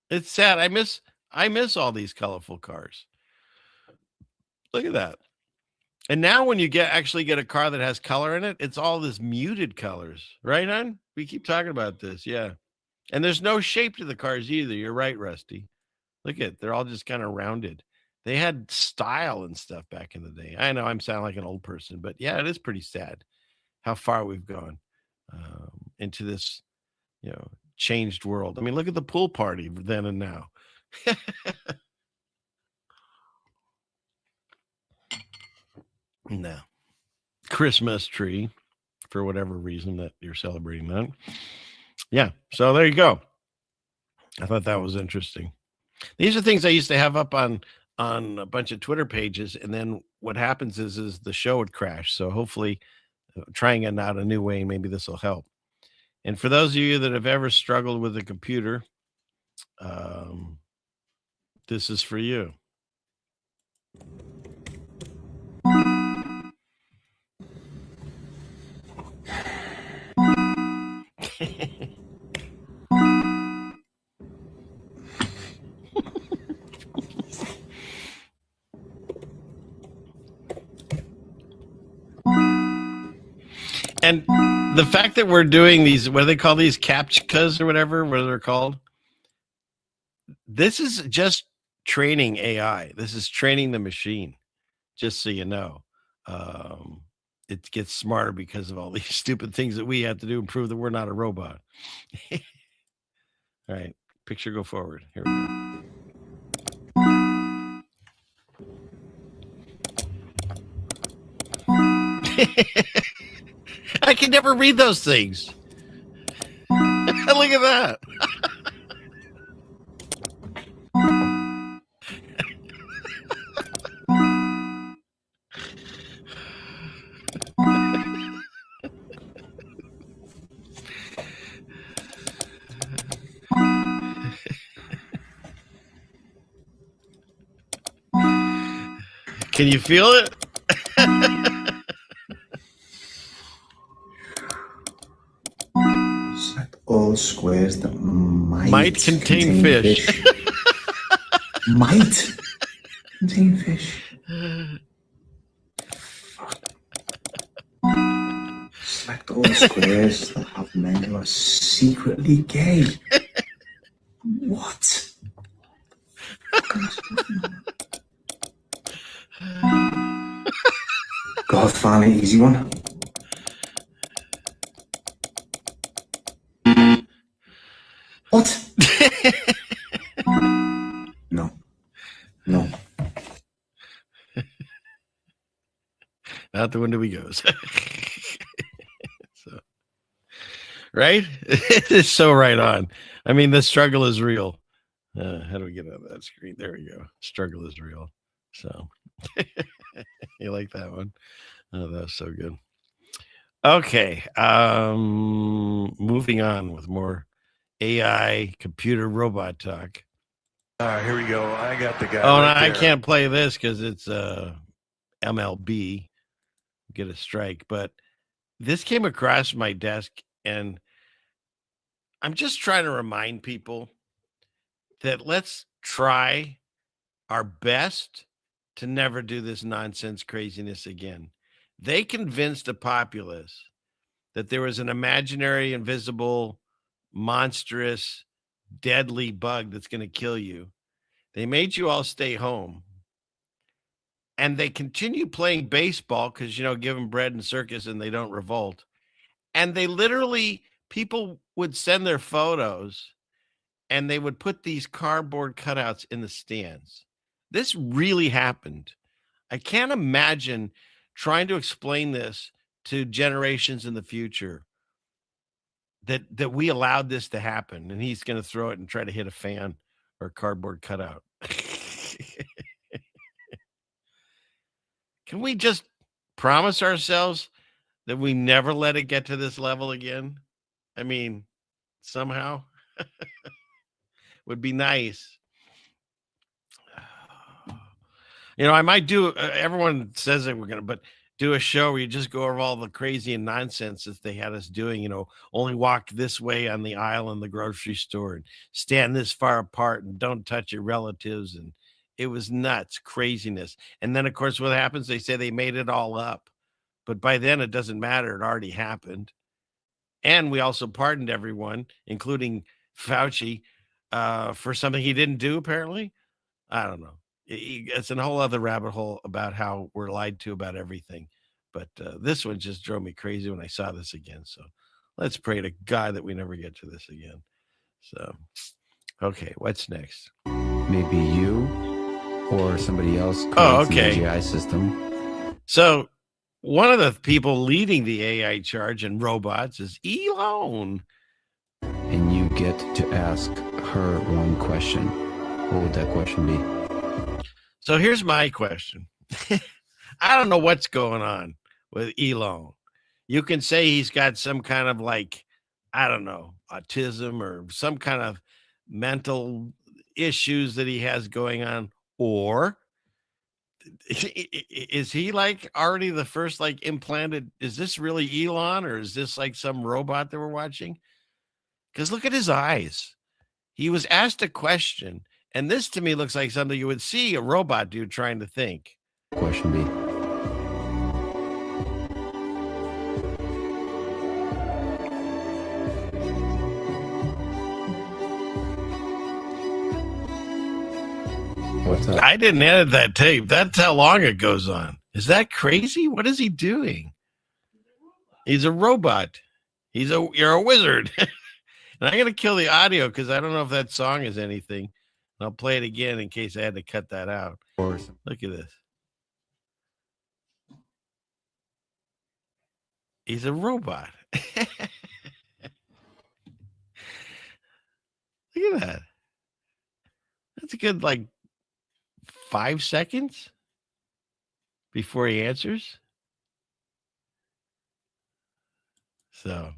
It's sad. I miss all these colorful cars. Look at that. And now when you actually get a car that has color in it, it's all this muted colors, right, hon? We keep talking about this, yeah. And there's no shape to the cars either. You're right, Rusty. Look at, they're all just kind of rounded. They had style and stuff back in the day. I know I'm sounding like an old person, but yeah, it is pretty sad how far we've gone into this, changed world. I mean, look at the pool party then and now. No. Christmas tree, for whatever reason that you're celebrating that. Yeah, so there you go. I thought that was interesting. These are things I used to have up on on a bunch of Twitter pages, and then what happens is the show would crash. So hopefully, trying it out a new way, maybe this will help. And for those of you that have ever struggled with a computer, this is for you. And the fact that we're doing these, what do they call these, captchas or whatever, what they're called? This is just training AI. This is training the machine, just so you know. It gets smarter because of all these stupid things that we have to do and prove that we're not a robot. All right, picture go forward. Here we go. I can never read those things. Look at that. Can you feel it? Select all squares that might contain fish. Might contain fish. Select all squares that have men who are secretly gay. What? God, finally, easy one. What? No. Out the window he goes. So, right? It is so right on. I mean, the struggle is real. How do we get out of that screen? There we go. Struggle is real. So, you like that one? Oh, that was so good. Okay. Moving on with more AI computer robot talk. Here we go. I got the guy. Oh, right no, I there. can't play this because it's MLB. Get a strike. But this came across my desk, and I'm just trying to remind people that let's try our best to never do this nonsense craziness again. They convinced the populace that there was an imaginary, invisible, monstrous, deadly bug that's going to kill you. They made you all stay home. And they continue playing baseball because, give them bread and circus and they don't revolt. And they literally, people would send their photos and they would put these cardboard cutouts in the stands. This really happened. I can't imagine trying to explain this to generations in the future that we allowed this to happen, and he's going to throw it and try to hit a fan or a cardboard cutout. Can we just promise ourselves that we never let it get to this level again? I mean, somehow would be nice. I might do, everyone says that we're going to, but do a show where you just go over all the crazy and nonsense that they had us doing, only walk this way on the aisle in the grocery store and stand this far apart and don't touch your relatives. And it was nuts, craziness. And then, of course, what happens? They say they made it all up. But by then, it doesn't matter. It already happened. And we also pardoned everyone, including Fauci, for something he didn't do, apparently. I don't know. It's a whole other rabbit hole about how we're lied to about everything. But this one just drove me crazy when I saw this again. So let's pray to God that we never get to this again. So, okay, what's next? Maybe you or somebody else creates an AGI system. So one of the people leading the AI charge in robots is Elon. And you get to ask her one question. What would that question be? So here's my question. I don't know what's going on with Elon. You can say he's got some kind of like, I don't know, autism or some kind of mental issues that he has going on, or is he like already the first like implanted? Is this really Elon, or is this like some robot that we're watching? Because look at his eyes. He was asked a question, and this to me looks like something you would see a robot do trying to think. Question B. What's up? I didn't edit that tape. That's how long it goes on. Is that crazy? What is he doing? He's a robot. You're a wizard. And I'm going to kill the audio because I don't know if that song is anything. And I'll play it again in case I had to cut that out. Look at this. He's a robot. Look at that. That's a good, like, 5 seconds before he answers. So,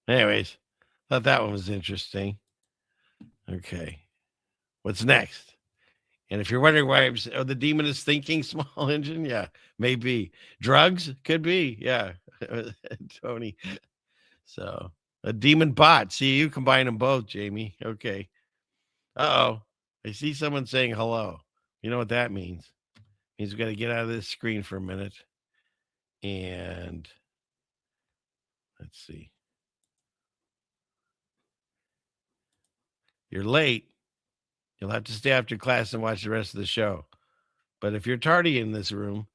anyways, thought that one was interesting. Okay. What's next? And if you're wondering why the demon is thinking small engine, yeah, maybe. Drugs? Could be. Yeah. Tony. So, a demon bot. See, you combine them both, Jamie. Okay. Uh-oh. I see someone saying hello. You know what that means? It means we got to get out of this screen for a minute. And let's see. You're late. You'll have to stay after class and watch the rest of the show. But if you're tardy in this room,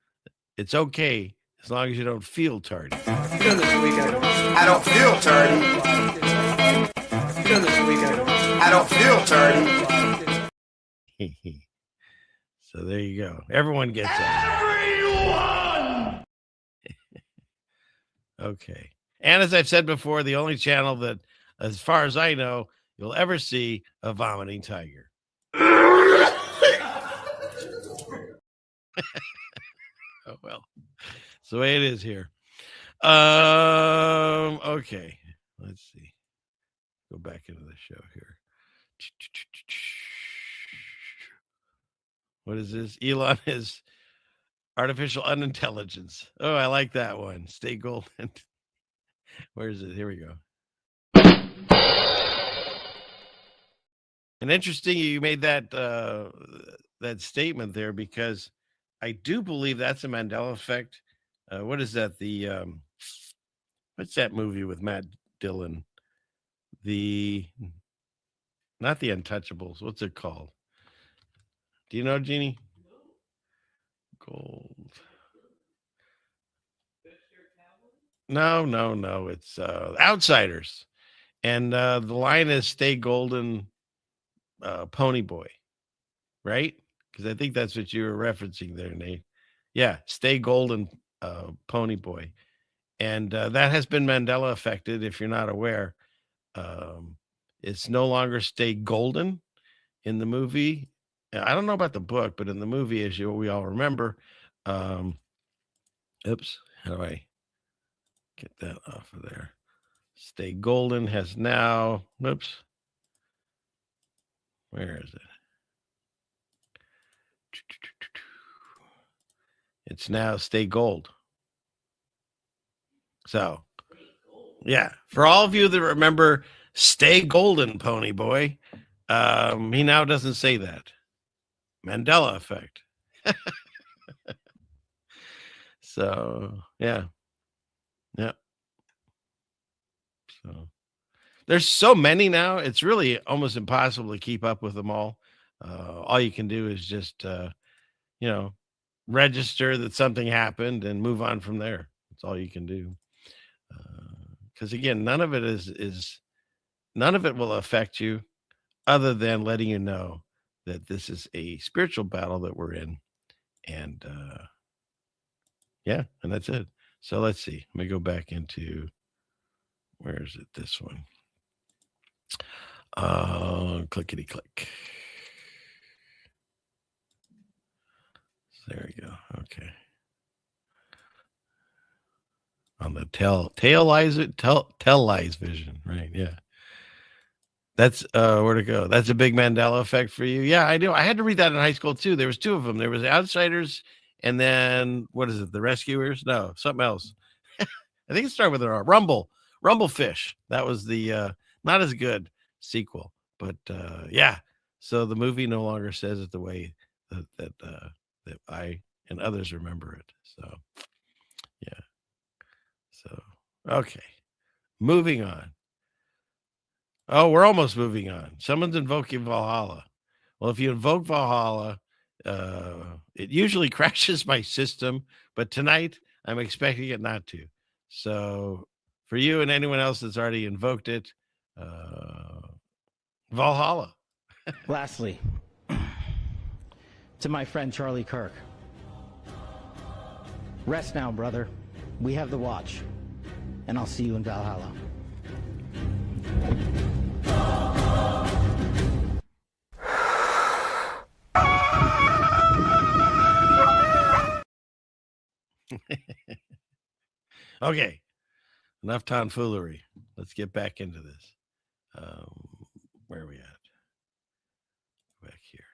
it's okay as long as you don't feel tardy. I don't feel tardy. I don't feel tardy. So there you go. Everyone gets it. Okay. And as I've said before, the only channel that, as far as I know, you'll ever see a vomiting tiger. Oh, well, it's the way it is here. Okay. Let's see. Go back into the show here. What is this? Elon is artificial unintelligence. Oh, I like that one. Stay golden. Where is it? Here we go. And interesting you made that that statement there, because I do believe that's a Mandela effect. What is that? The what's that movie with Matt Dillon? Not the Untouchables. What's it called? Do you know, Jeannie? Gold. No. It's Outsiders. And the line is "Stay golden, pony boy." Right? Because I think that's what you were referencing there, Nate. Yeah, "Stay golden, pony boy." And that has been Mandela affected, if you're not aware. It's no longer "Stay golden" in the movie. I don't know about the book, but in the movie, as we all remember, oops, how do I get that off of there? "Stay golden" has now, whoops, where is it? It's now "Stay gold." So, yeah, for all of you that remember "Stay golden, pony boy," he now doesn't say that. Mandela effect. So, yeah. So there's so many now. It's really almost impossible to keep up with them all. All you can do is just, register that something happened and move on from there. That's all you can do. Because again, none of it will affect you other than letting you know that this is a spiritual battle that we're in. And and that's it. So let's see. Let me go back into, where is it? This one. Clickety click. There we go. Okay. On the tell lies vision, right? Yeah. That's where to go. That's a big Mandela effect for you. Yeah, I do. I had to read that in high school too. There was two of them. There was Outsiders, and then what is it? The Rescuers? No, something else. I think it started with a Rumblefish. That was the not as good sequel, but yeah. So the movie no longer says it the way that I and others remember it. So yeah. So okay, moving on. Oh, we're almost moving on. Someone's invoking Valhalla. Well, if you invoke Valhalla, it usually crashes my system, but tonight I'm expecting it not to. So for you and anyone else that's already invoked it, Valhalla. Lastly, to my friend Charlie Kirk. Rest now, brother. We have the watch, and I'll see you in Valhalla. Okay, enough tomfoolery. Let's get back into this. Where are we at? Back here.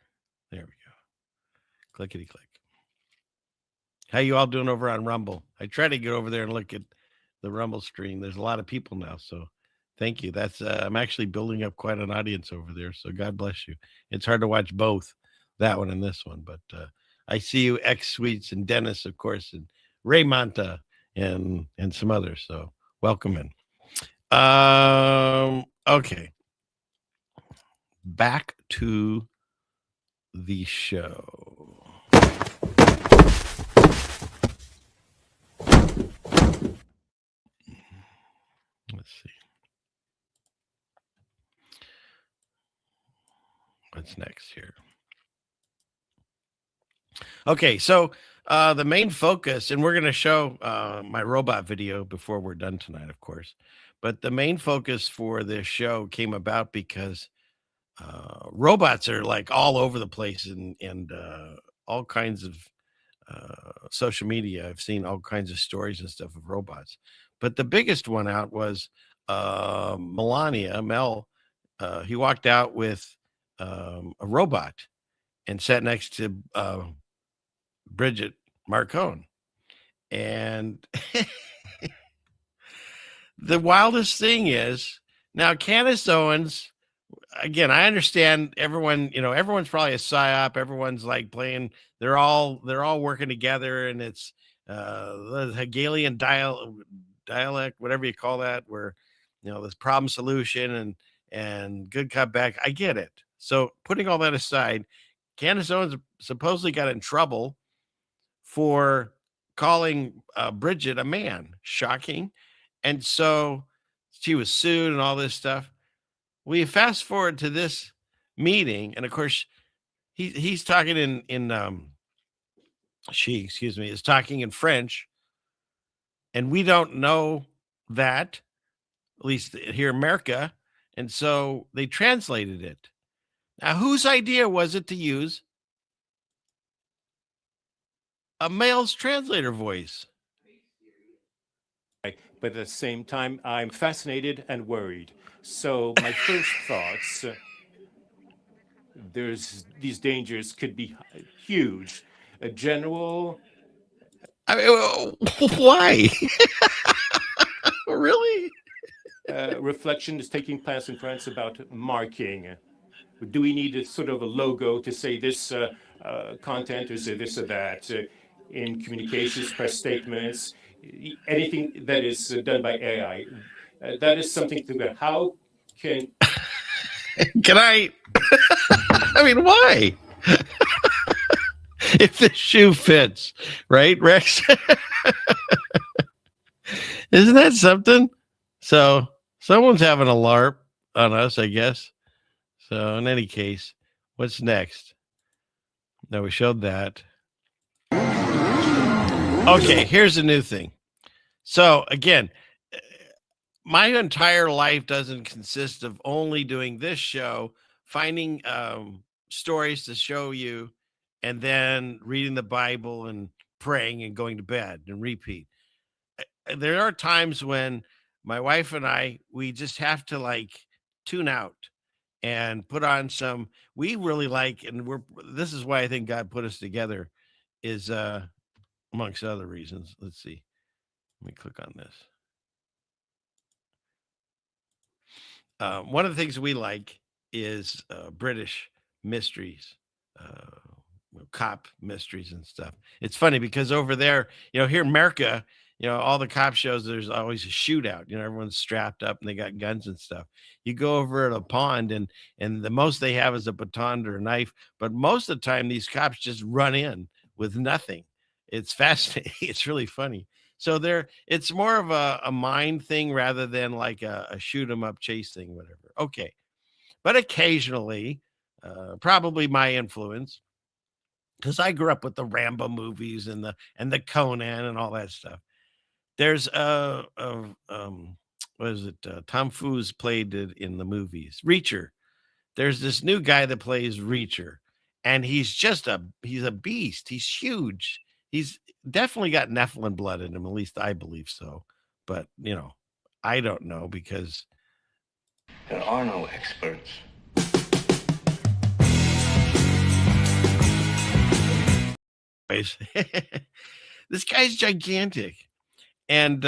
There we go. Clickety click. How you all doing over on Rumble? I try to get over there and look at the Rumble stream. There's a lot of people now, so thank you. That's I'm actually building up quite an audience over there, so God bless you. It's hard to watch both, that one and this one, but I see you, X Sweets and Dennis, of course, and Ray Monta and some others. So welcome in. Okay. Back to the show. Let's see. What's next here? Okay, so the main focus, and we're going to show my robot video before we're done tonight, of course. But the main focus for this show came about because robots are like all over the place and all kinds of social media. I've seen all kinds of stories and stuff of robots. But the biggest one out was Mel. He walked out with a robot and sat next to Bridget Marcone. And the wildest thing is now Candace Owens, again, I understand everyone, everyone's probably a psyop. Everyone's like playing, they're all working together, and it's the Hegelian dialect, whatever you call that, where, this problem solution and good cop bad. I get it. So putting all that aside, Candace Owens supposedly got in trouble for calling Bridget a man. Shocking. And so she was sued and all this stuff. We fast forward to this meeting, and of course, he's talking she is talking in French, and we don't know that, at least here in America, and so they translated it. Now, whose idea was it to use a male's translator voice? But at the same time, I'm fascinated and worried. So my first thoughts, these dangers could be huge. A general... I mean, why? Really? Reflection is taking place in France about marking. Do we need a sort of a logo to say this content or say this or that? In communications, press statements, anything that is done by AI. That is something to go. How can I? I mean, why? If the shoe fits, right, Rex? Isn't that something? So someone's having a LARP on us, I guess. So in any case, what's next? Now we showed that. Okay, here's a new thing. So again, my entire life doesn't consist of only doing this show, finding stories to show you and then reading the Bible and praying and going to bed and repeat. There are times when my wife and we just have to like tune out and put on some, we really like, and this is why I think God put us together, is amongst other reasons. Let's see. Let me click on this. One of the things we like is British mysteries, cop mysteries and stuff. It's funny because over there, here in America, all the cop shows, there's always a shootout. Everyone's strapped up and they got guns and stuff. You go over at a pond and the most they have is a baton or a knife. But most of the time, these cops just run in with nothing. It's fascinating. It's really funny. So it's more of a mind thing rather than like a shoot 'em up chase thing, whatever. Okay. But occasionally, probably my influence, because I grew up with the Rambo movies and the Conan and all that stuff. There's what is it? Tom Cruise played it in the movies. Reacher. There's this new guy that plays Reacher, and he's a beast. He's huge. He's definitely got Nephilim blood in him. At least I believe so. But I don't know because there are no experts. This guy's gigantic. And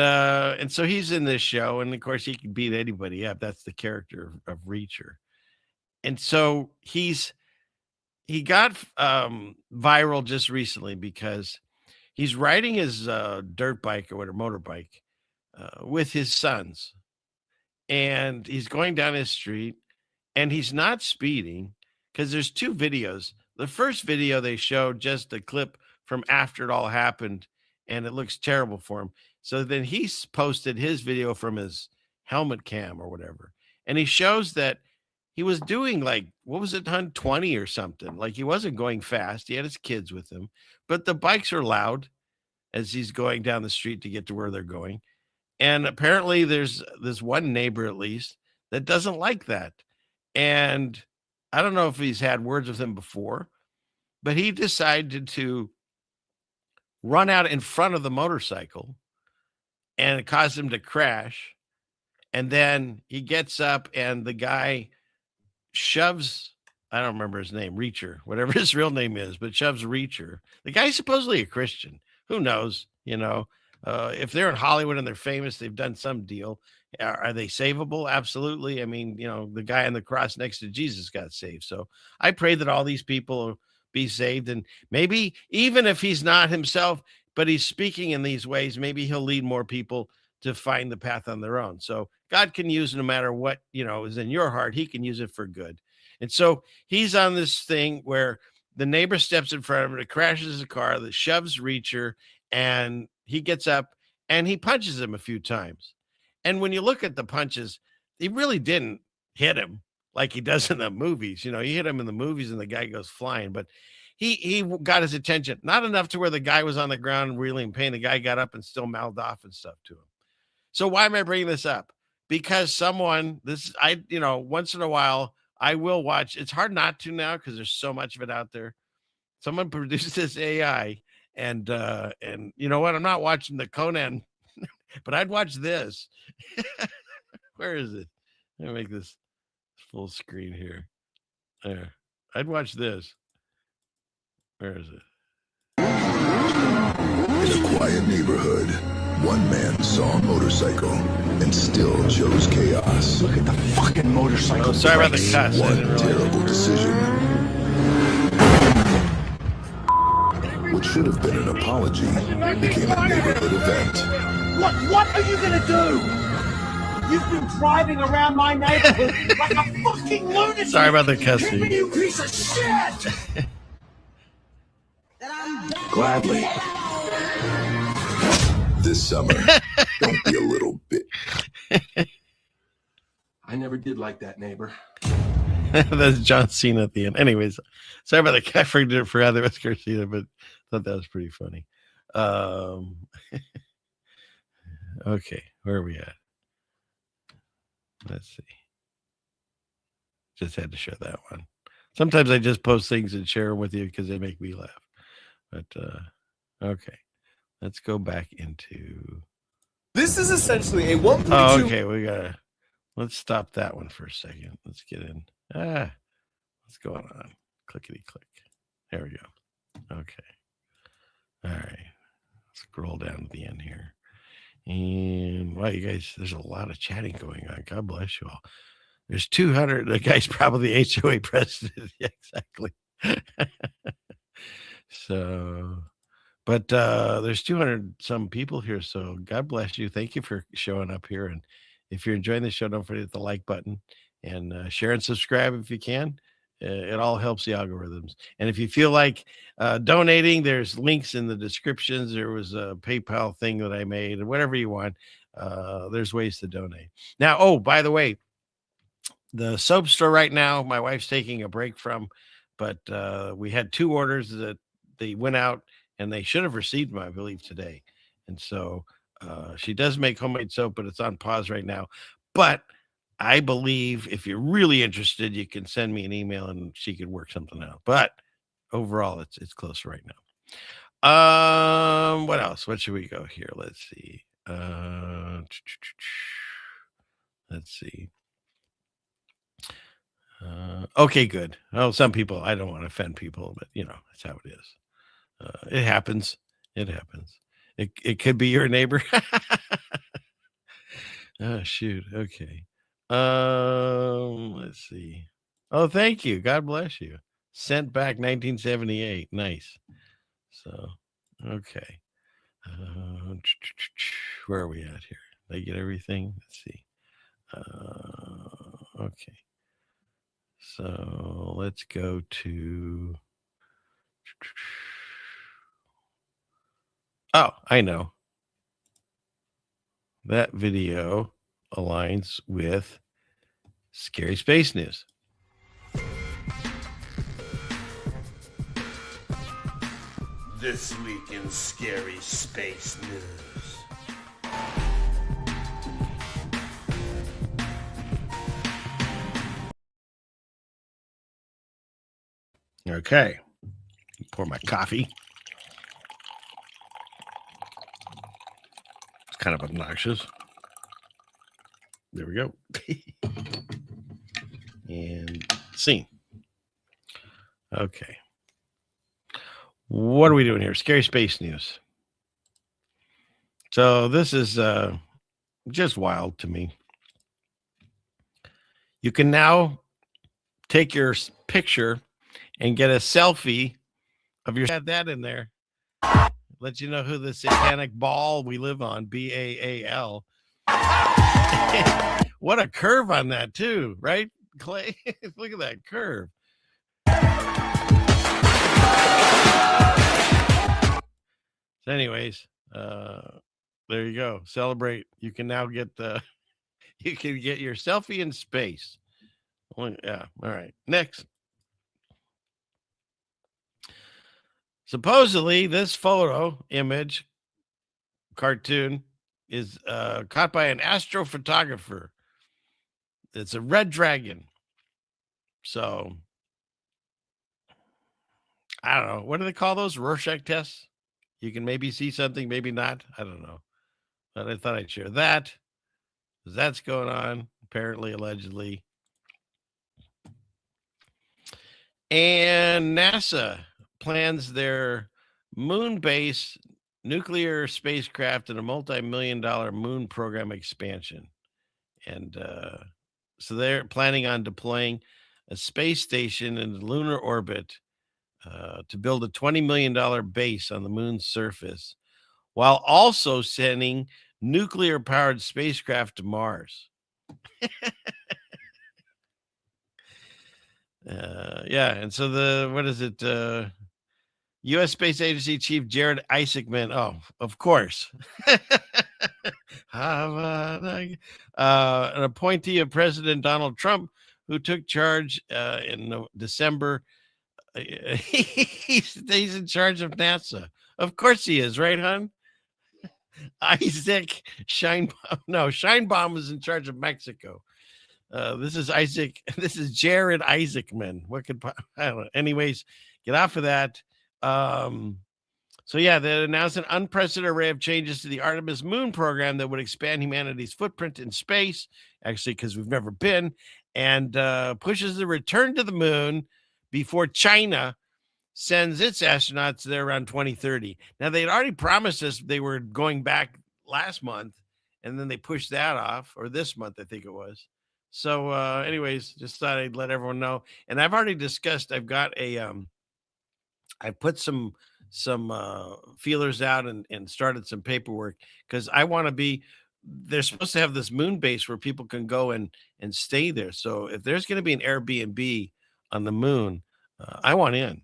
so he's in this show, and of course he can beat anybody up. That's the character of Reacher. And so he got viral just recently because he's riding his dirt bike or whatever, motorbike, with his sons. And he's going down his street, and he's not speeding because there's two videos. The first video they showed just a clip from after it all happened, and it looks terrible for him. So then he's posted his video from his helmet cam or whatever. And he shows that he was doing like, what was it, 120 or something? Like he wasn't going fast. He had his kids with him, but the bikes are loud as he's going down the street to get to where they're going. And apparently there's this one neighbor at least that doesn't like that. And I don't know if he's had words with him before, but he decided to run out in front of the motorcycle, and it caused him to crash. And then he gets up and the guy shoves, I don't remember his name, Reacher, whatever his real name is, but shoves Reacher. The guy's supposedly a Christian. Who knows? If they're in Hollywood and they're famous, they've done some deal. Are they savable? Absolutely. I mean, the guy on the cross next to Jesus got saved. So I pray that all these people be saved. And maybe even if he's not himself, but he's speaking in these ways, maybe he'll lead more people to find the path on their own. So God can use no matter what, is in your heart, he can use it for good. And so he's on this thing where the neighbor steps in front of him, it crashes a car that shoves Reacher, and he gets up and he punches him a few times. And when you look at the punches, he really didn't hit him like he does in the movies. He hit him in the movies and the guy goes flying, but he got his attention, not enough to where the guy was on the ground and really in pain. The guy got up and still mouthed off and stuff to him. So why am I bringing this up? Because once in a while I will watch. It's hard not to now because there's so much of it out there. Someone produced this AI, and you know what? I'm not watching the Conan, but I'd watch this. Where is it? Let me make this full screen here. There. I'd watch this. Where is it? In a quiet neighborhood, one man saw a motorcycle and still chose chaos. Look at the fucking motorcycle. Oh, sorry about the cuss. One terrible decision, which should have been an apology, became a neighborhood event. What are you gonna do? You've been driving around my neighborhood like a fucking lunatic. Sorry about the cussing. You piece of shit. Gladly. This summer, don't be a little bit. I never did like that neighbor. That's John Cena at the end. Anyways, sorry about the I forgot that was Garcia, but I thought that was pretty funny. Okay, where are we at? Let's see. Just had to show that one. Sometimes I just post things and share them with you because they make me laugh. But okay, let's go back into. This is essentially a 1.2. Oh, okay, let's stop that one for a second. Let's get in. What's going on? Clickety click. There we go. Okay. All right. Scroll down to the end here. And wow, you guys, there's a lot of chatting going on. God bless you all. There's 200. The guy's probably the HOA president. Yeah, exactly. So, but there's 200 some people here. So God bless you. Thank you for showing up here. And if you're enjoying the show, don't forget the like button and share and subscribe if you can. It all helps the algorithms. And if you feel like donating, there's links in the descriptions. There was a PayPal thing that I made, or whatever you want. There's ways to donate. Now, oh, by the way, the soap store right now, my wife's taking a break from, but we had 2 orders that they went out and they should have received them, I believe, today. And so she does make homemade soap, but it's on pause right now. But I believe if you're really interested, you can send me an email and she could work something out. But overall, it's close right now. What else? What should we go here? Let's see. Let's see. Okay, good. Oh, some people, I don't want to offend people, but that's how it is. It happens. It happens. It could be your neighbor. Oh, shoot. Okay. Let's see. Oh, thank you. God bless you. Sent back 1978. Nice. So, okay. Where are we at here? Did I get everything? Let's see. Okay. So let's go to. Oh, I know. That video aligns with Scary Space News. This week in Scary Space News. Okay. Pour my coffee. It's kind of obnoxious. There we go. And scene. Okay. What are we doing here? Scary Space News. So this is just wild to me. You can now take your picture and get a selfie of your. Had that in there. Let you know who the satanic ball we live on. BAAL. What a curve on that too, right, Clay? Look at that curve. So anyways, there you go. Celebrate. You can now get you can get your selfie in space. Yeah. All right. Next. Supposedly, this photo image cartoon is caught by an astrophotographer. It's a red dragon. So I don't know. What do they call those? Rorschach tests? You can maybe see something, maybe not. I don't know. But I thought I'd share that. That's going on, apparently, allegedly. And NASA plans their moon-based nuclear spacecraft and a multi-million-dollar moon program expansion. And so they're planning on deploying a space station in the lunar orbit to build a $20 million base on the moon's surface, while also sending nuclear-powered spacecraft to Mars. Yeah, and so what is it? U.S. Space Agency Chief Jared Isaacman. Oh, of course. An appointee of President Donald Trump, who took charge in December. He's in charge of NASA. Of course he is, right, hon? Isaac Scheinbaum. No, Scheinbaum is in charge of Mexico. This is Isaac. This is Jared Isaacman. What could I don't know. Anyways, get off of that. So yeah, they announced an unprecedented array of changes to the Artemis moon program that would expand humanity's footprint in space, actually, because we've never been, and pushes the return to the moon before China sends its astronauts there around 2030. Now, they'd already promised us they were going back last month, and then they pushed that off, or this month, I think it was. So anyways, just thought I'd let everyone know. And I've already discussed, I've got a, I put some feelers out and started some paperwork because I want to be, they're supposed to have this moon base where people can go and stay there. So if there's going to be an Airbnb on the moon, I want in.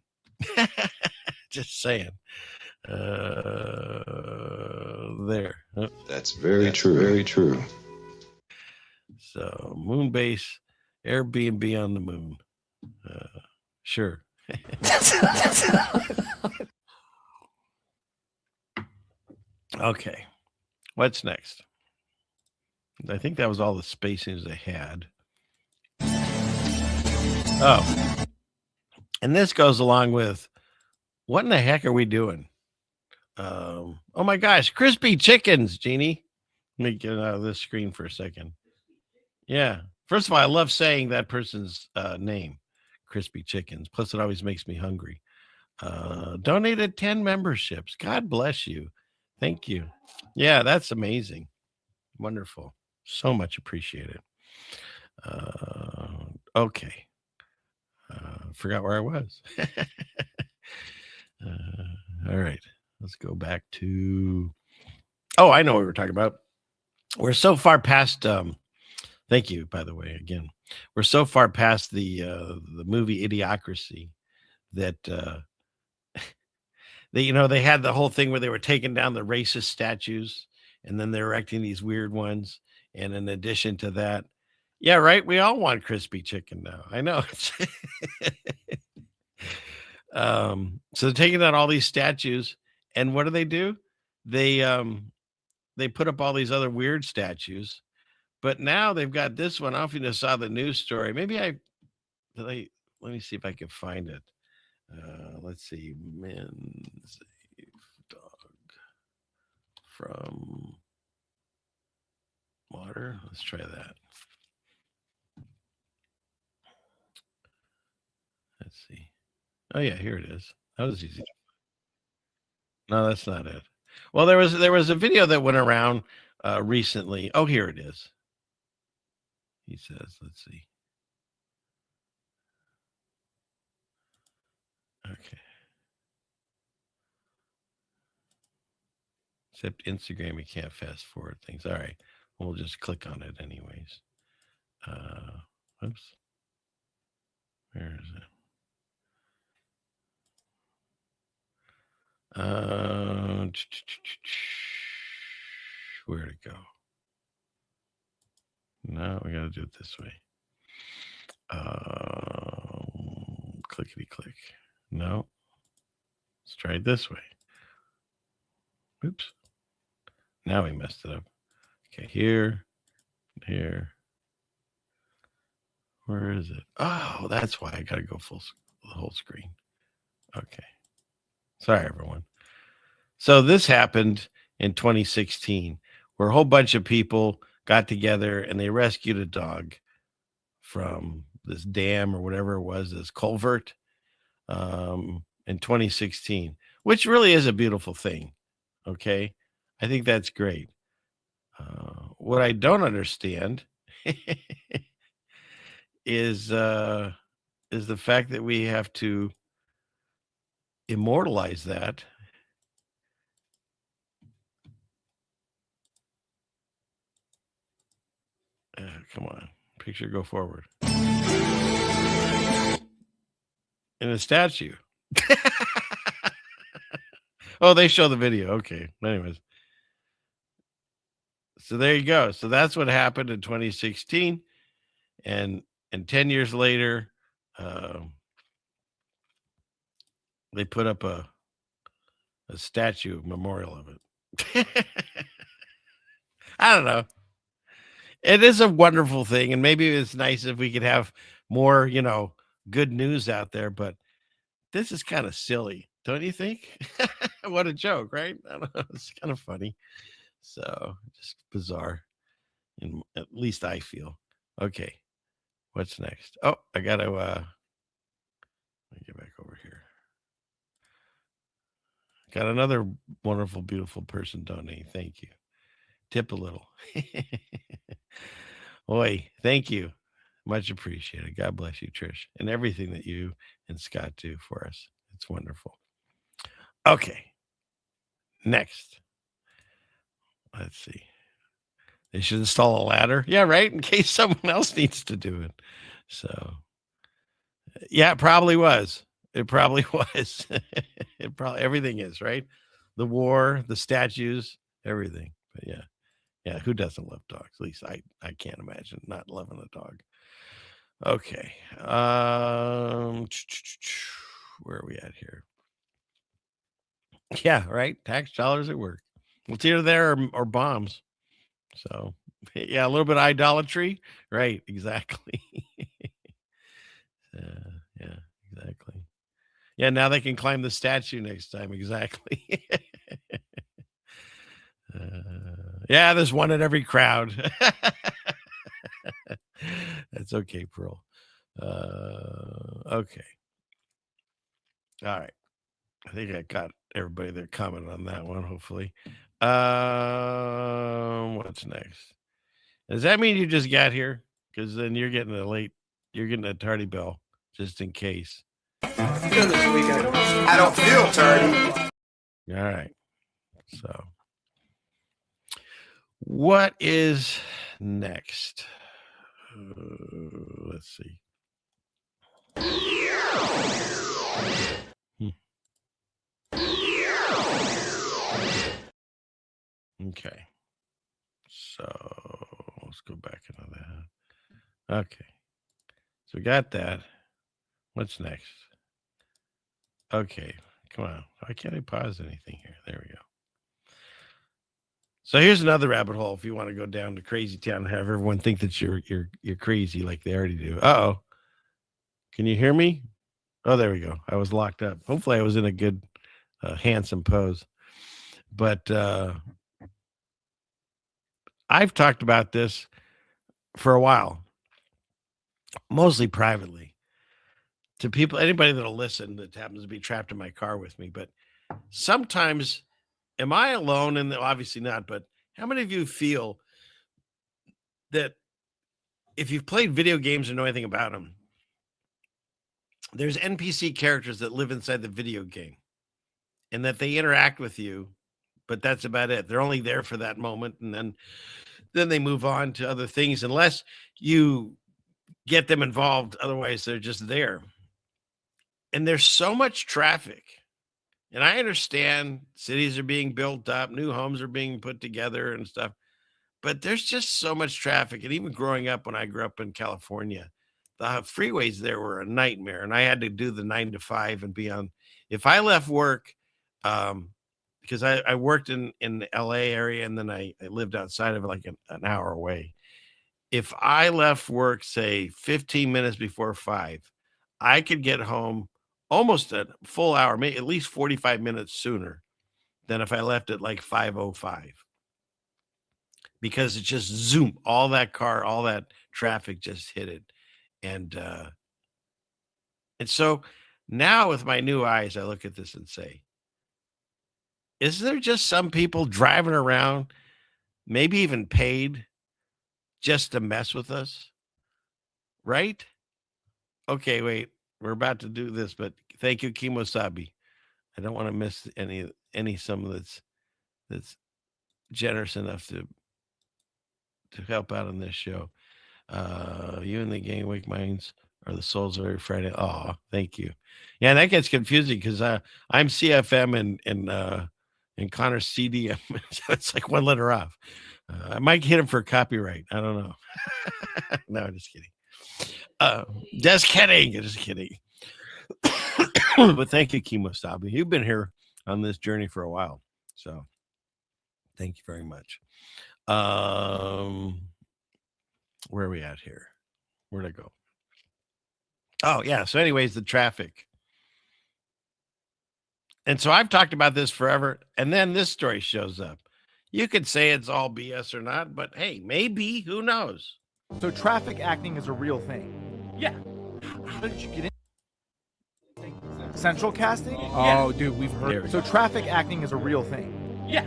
Just saying. There. That's very true. Very true. So moon base, Airbnb on the moon. Sure. Okay. What's next? I think that was all the space news I had. Oh. And this goes along with, what in the heck are we doing? Oh my gosh, crispy chickens, Jeannie. Let me get out of this screen for a second. Yeah. First of all, I love saying that person's name, crispy chickens. Plus, it always makes me hungry. Donated 10 memberships. God bless you. Thank you. Yeah, that's amazing. Wonderful. So much appreciated. Okay. Forgot where I was. All right. Let's go back to. Oh, I know what we were talking about. We're so far past. Thank you, by the way, again. We're so far past the movie Idiocracy that they had the whole thing where they were taking down the racist statues and then they're erecting these weird ones. And in addition to that, yeah, right. We all want crispy chicken now. I know. So they're taking out all these statues, and what do? They put up all these other weird statues, but now they've got this one. I don't know if you saw the news story. Maybe let me see if I can find it. Let's see. Men save dog from water. Let's try that. Let's see. Oh yeah, here it is. That was easy. No, that's not it. Well, there was a video that went around recently. Oh, here it is. He says, let's see. Okay. Except Instagram, you can't fast forward things. All right. We'll just click on it anyways. Oops. Where is it? Where'd it go? No, we got to do it this way. Clickety click. No. Let's try it this way. Oops. Now we messed it up. Okay, here. Where is it? Oh, that's why I got to go the whole screen. Okay. Sorry, everyone. So this happened in 2016, where a whole bunch of people got together and they rescued a dog from this dam or whatever it was, this culvert, in 2016, which really is a beautiful thing. Okay. I think that's great. What I don't understand is the fact that we have to immortalize that. Come on, picture, go forward. In a statue. Oh, they show the video. Okay. Anyways. So there you go. So that's what happened in 2016. And 10 years later, they put up a statue, memorial of it. I don't know. It is a wonderful thing, and maybe it's nice if we could have more, good news out there, but this is kind of silly, don't you think? What a joke, right? I don't know. It's kind of funny. So just bizarre. And at least I feel. Okay. What's next? Oh, I gotta let me get back over here. Got another wonderful, beautiful person donating. Thank you. Tip a little. Oi, thank you. Much appreciated. God bless you, Trish, and everything that you and Scott do for us. It's wonderful. Okay. Next. Let's see. They should install a ladder. Yeah, right. In case someone else needs to do it. So, yeah, it probably was. It probably was. It probably everything is, right? The war, the statues, everything. But yeah. Yeah, who doesn't love dogs? At least I can't imagine not loving a dog. Okay. Where are we at here? Yeah, right. Tax dollars at work. It's either there or bombs. So, yeah, a little bit of idolatry. Right, exactly. Yeah, exactly. Yeah, now they can climb the statue next time. Exactly. Yeah, there's one at every crowd. That's okay, Pearl. Okay. All right. I think I got everybody that commented on that one, hopefully. What's next? Does that mean you just got here? Because then you're getting a tardy bell, just in case. I don't feel tardy. All right. So, what is next? Let's see. Okay. So let's go back into that. Okay. So we got that. What's next? Okay. Come on. Why can't I pause anything here? There we go. So here's another rabbit hole if you want to go down to crazy town and have everyone think that you're crazy like they already do. Uh-oh. Can you hear me? Oh, there we go. I was locked up. Hopefully I was in a good handsome pose. But I've talked about this for a while, mostly privately, to people, anybody that'll listen that happens to be trapped in my car with me. But sometimes, am I alone? And obviously not, but how many of you feel that if you've played video games and know anything about them, there's NPC characters that live inside the video game and that they interact with you, but that's about it. They're only there for that moment, and then they move on to other things unless you get them involved. Otherwise, they're just there. And there's so much traffic. And I understand cities are being built up, new homes are being put together and stuff, but there's just so much traffic. And even growing up, when I grew up in California, the freeways there were a nightmare. And I had to do the 9 to 5 and be on. If I left work, because I worked in the LA area, and then I lived outside of it like an hour away. If I left work, say 15 minutes before 5, I could get home almost a full hour, maybe at least 45 minutes sooner than if I left at like 5:05. Because it just zoom, all that traffic just hit it. And so now with my new eyes, I look at this and say, is there just some people driving around, maybe even paid, just to mess with us? Right? Okay, wait. We're about to do this, but thank you, Kimosabi. I don't want to miss any someone that's generous enough to help out on this show. You and the Gang Wake Minds are the souls of every Friday. Oh, thank you. Yeah, and that gets confusing because I'm CFM and Connor's CDM. So it's like one letter off. I might hit him for copyright. I don't know. No, I'm just kidding. Just kidding. But thank you, Kimosabi. You've been here on this journey for a while. So thank you very much. Where are we at here? Where'd I go? Oh, yeah. So anyways, the traffic. And so I've talked about this forever. And then this story shows up. You could say it's all BS or not, but hey, maybe, who knows? So traffic acting is a real thing. Yeah. How did you get in? Central casting? Yeah. Oh, dude, we've There we heard. So traffic acting is a real thing. Yeah.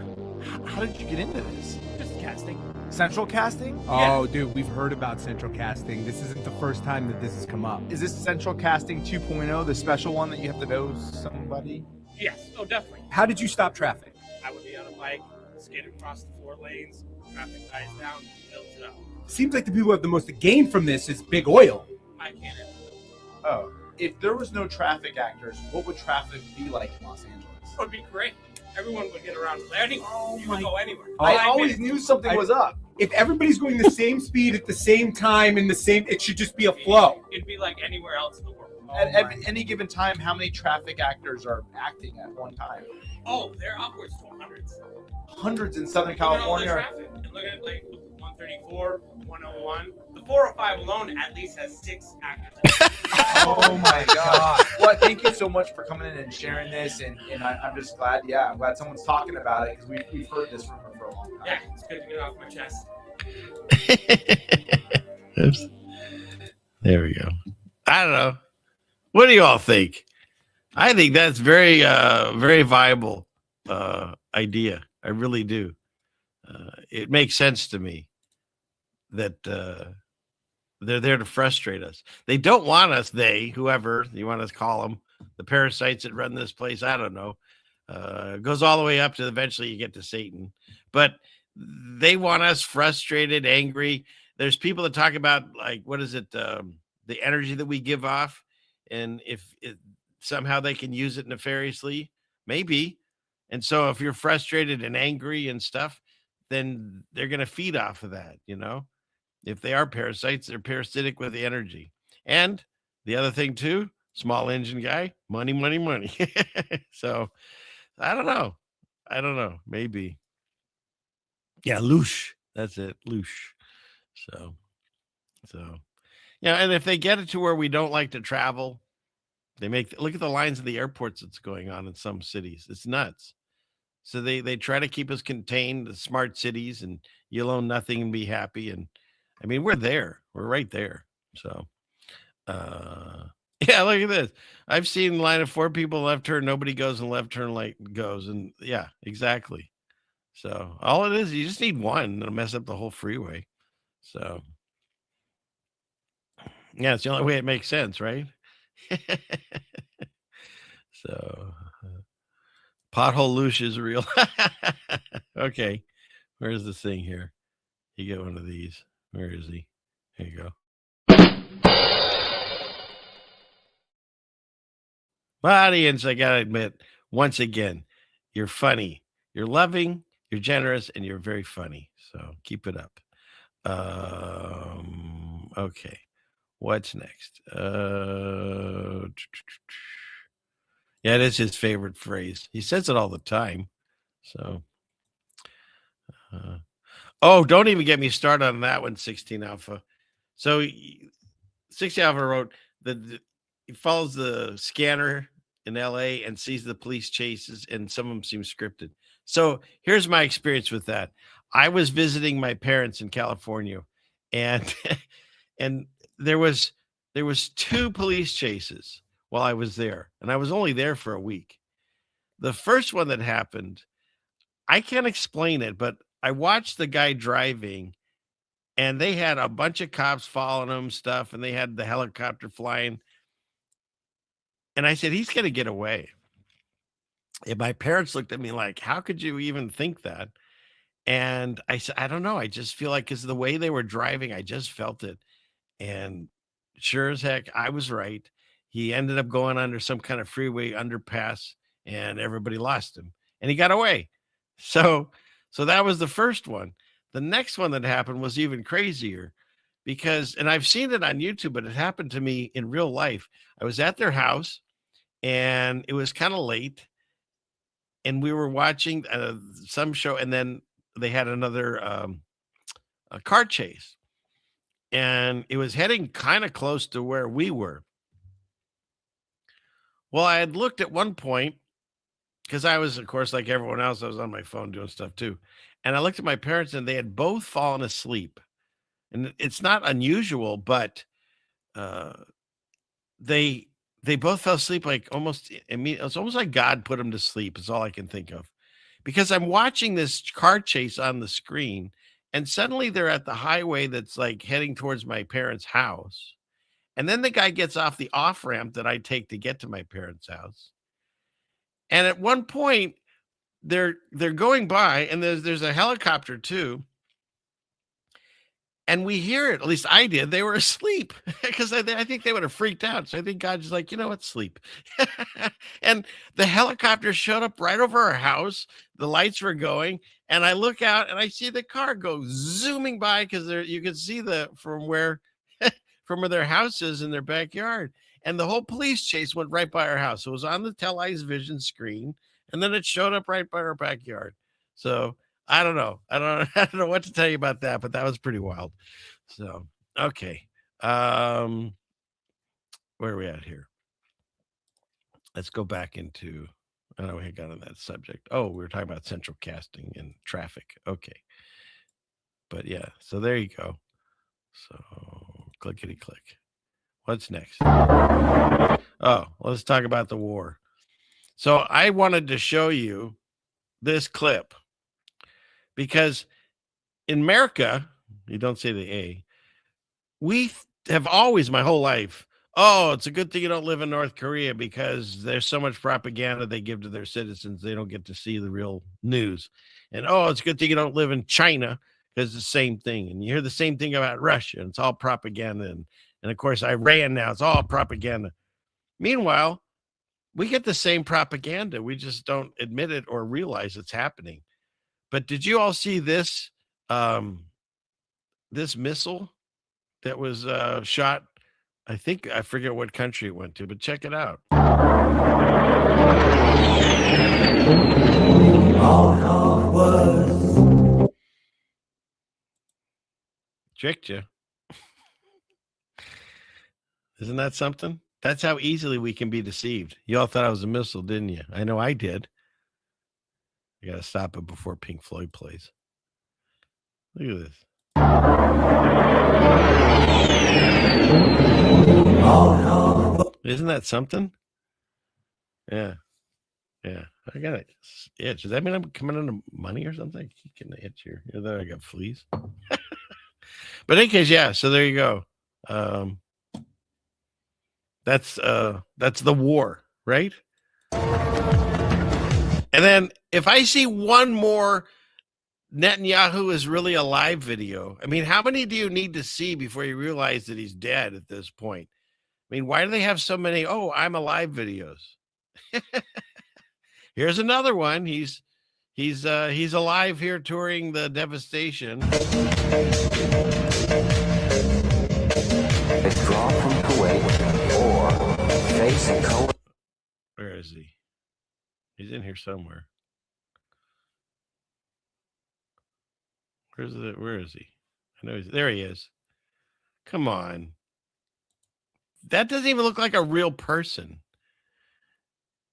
How did you get into this? Just casting. Central casting? Yeah. Oh, dude, we've heard about central casting. This isn't the first time that this has come up. Is this central casting 2.0, the special one that you have to know somebody? Yes. Oh, definitely. How did you stop traffic? I would be on a bike, skid across the 4 lanes, traffic dies down, builds it up. Seems like the people who have the most to gain from this is big oil. I can't. Oh. If there was no traffic actors, what would traffic be like in Los Angeles? It would be great. Everyone would get around anywhere. You could go anywhere. I always knew something was up. If everybody's going the same speed at the same time in the same, it should just be a flow. It'd be like anywhere else in the world. At any given time, how many traffic actors are acting at one time? Oh, they're upwards to hundreds. Hundreds in Southern Look at all the California. traffic. And look at like 134, 101. The 405 alone at least has 6 actors. Oh my God. Well, thank you so much for coming in and sharing this. And I'm just glad, I'm glad someone's talking about it because we've heard this from her for a long time. Yeah, it's good to get it off my chest. Oops. There we go. I don't know. What do you all think? I think that's very, very viable idea. I really do. It makes sense to me that they're there to frustrate us. They don't want us, whoever you want to call them, the parasites that run this place, I don't know. It goes all the way up to eventually you get to Satan. But they want us frustrated, angry. There's people that talk about, like, what is it? The energy that we give off. And if somehow they can use it nefariously, maybe. And so if you're frustrated and angry and stuff, then they're going to feed off of that, you know? If they are parasites, they're parasitic with the energy. And the other thing too, small engine guy, money, money, money. So I don't know. Maybe. Yeah, loosh. That's it. Loosh. So, yeah. And if they get it to where we don't like to travel, look at the lines of the airports that's going on in some cities. It's nuts. So they try to keep us contained, the smart cities, and you'll own nothing and be happy. And I mean, we're there. We're right there. So, yeah, look at this. I've seen line of 4 people left turn. Nobody goes and left turn light goes. And yeah, exactly. So all it is, you just need one that'll mess up the whole freeway. So yeah, it's the only way it makes sense, right? So pothole loosh is real. Okay. Where's the thing here? You get one of these. Where is he? There you go. Audience, I gotta admit, once again, you're funny. You're loving, you're generous, and you're very funny. So keep it up. Okay. What's next? Yeah, it is his favorite phrase. He says it all the time. So, don't even get me started on that one, 16 Alpha. So 16 Alpha wrote that he follows the scanner in LA and sees the police chases, and some of them seem scripted. So here's my experience with that. I was visiting my parents in California, and and there was 2 police chases while I was there, and I was only there for a week. The first one that happened, I can't explain it, but I watched the guy driving, and they had a bunch of cops following him, stuff, and they had the helicopter flying. And I said, he's going to get away. And my parents looked at me like, how could you even think that? And I said, I don't know. I just feel like, because of the way they were driving, I just felt it. And sure as heck, I was right. He ended up going under some kind of freeway underpass, and everybody lost him, and he got away. So that was the first one. The next one that happened was even crazier, because, and I've seen it on YouTube, but it happened to me in real life. I was at their house, and it was kind of late, and we were watching some show, and then they had another a car chase. and it was heading kind of close to where we were. Well, I had looked at one point, because I was, of course, like everyone else, I was on my phone doing stuff too. And I looked at my parents, and they had both fallen asleep. And it's not unusual, but they both fell asleep like almost immediately. It's almost like God put them to sleep. Is all I can think of, because I'm watching this car chase on the screen, and suddenly they're at the highway that's like heading towards my parents' house, and then the guy gets off the off ramp that I take to get to my parents' house, and at one point they're going by, and there's a helicopter too. And we hear it, at least I did. They were asleep because I think they would have freaked out. So I think God's like, you know what, sleep. And the helicopter showed up right over our house. The lights were going. And I look out and I see the car go zooming by, because you can see from where their house is in their backyard. And the whole police chase went right by our house. It was on the televised vision screen. And then it showed up right by our backyard. So I don't know. I don't know what to tell you about that, but that was pretty wild. So, okay. Where are we at here? Let's go back into, I don't know, we had got on that subject. Oh, we were talking about central casting and traffic. Okay. But yeah, so there you go. So clickety click. What's next? Oh, let's talk about the war. So I wanted to show you this clip, because in America, you don't say the A, we have always, my whole life, oh, it's a good thing you don't live in North Korea, because there's so much propaganda they give to their citizens, they don't get to see the real news. And oh, it's a good thing you don't live in China, because it's the same thing. And you hear the same thing about Russia, and it's all propaganda. And of course, Iran now, it's all propaganda. Meanwhile, we get the same propaganda. We just don't admit it or realize it's happening. But did you all see this this missile that was shot? I forget what country it went to, but check it out. Tricked you. Isn't that something? That's how easily we can be deceived. You all thought I was a missile, didn't you? I know I did. I got to stop it before Pink Floyd plays. Look at this. Isn't that something? Yeah. Yeah. I got an itch. Does that mean I'm coming into money or something? Getting an itch here. There I got fleas. But in any case, yeah. So there you go. That's the war, right? And then if I see one more Netanyahu is really alive video, I mean, how many do you need to see before you realize that he's dead at this point? I mean, why do they have so many, oh, I'm alive videos? Here's another one. He's alive here touring the devastation. Withdraw from Kuwait or face a Where is he? He's in here somewhere. Where is he? I know there he is. Come on. That doesn't even look like a real person.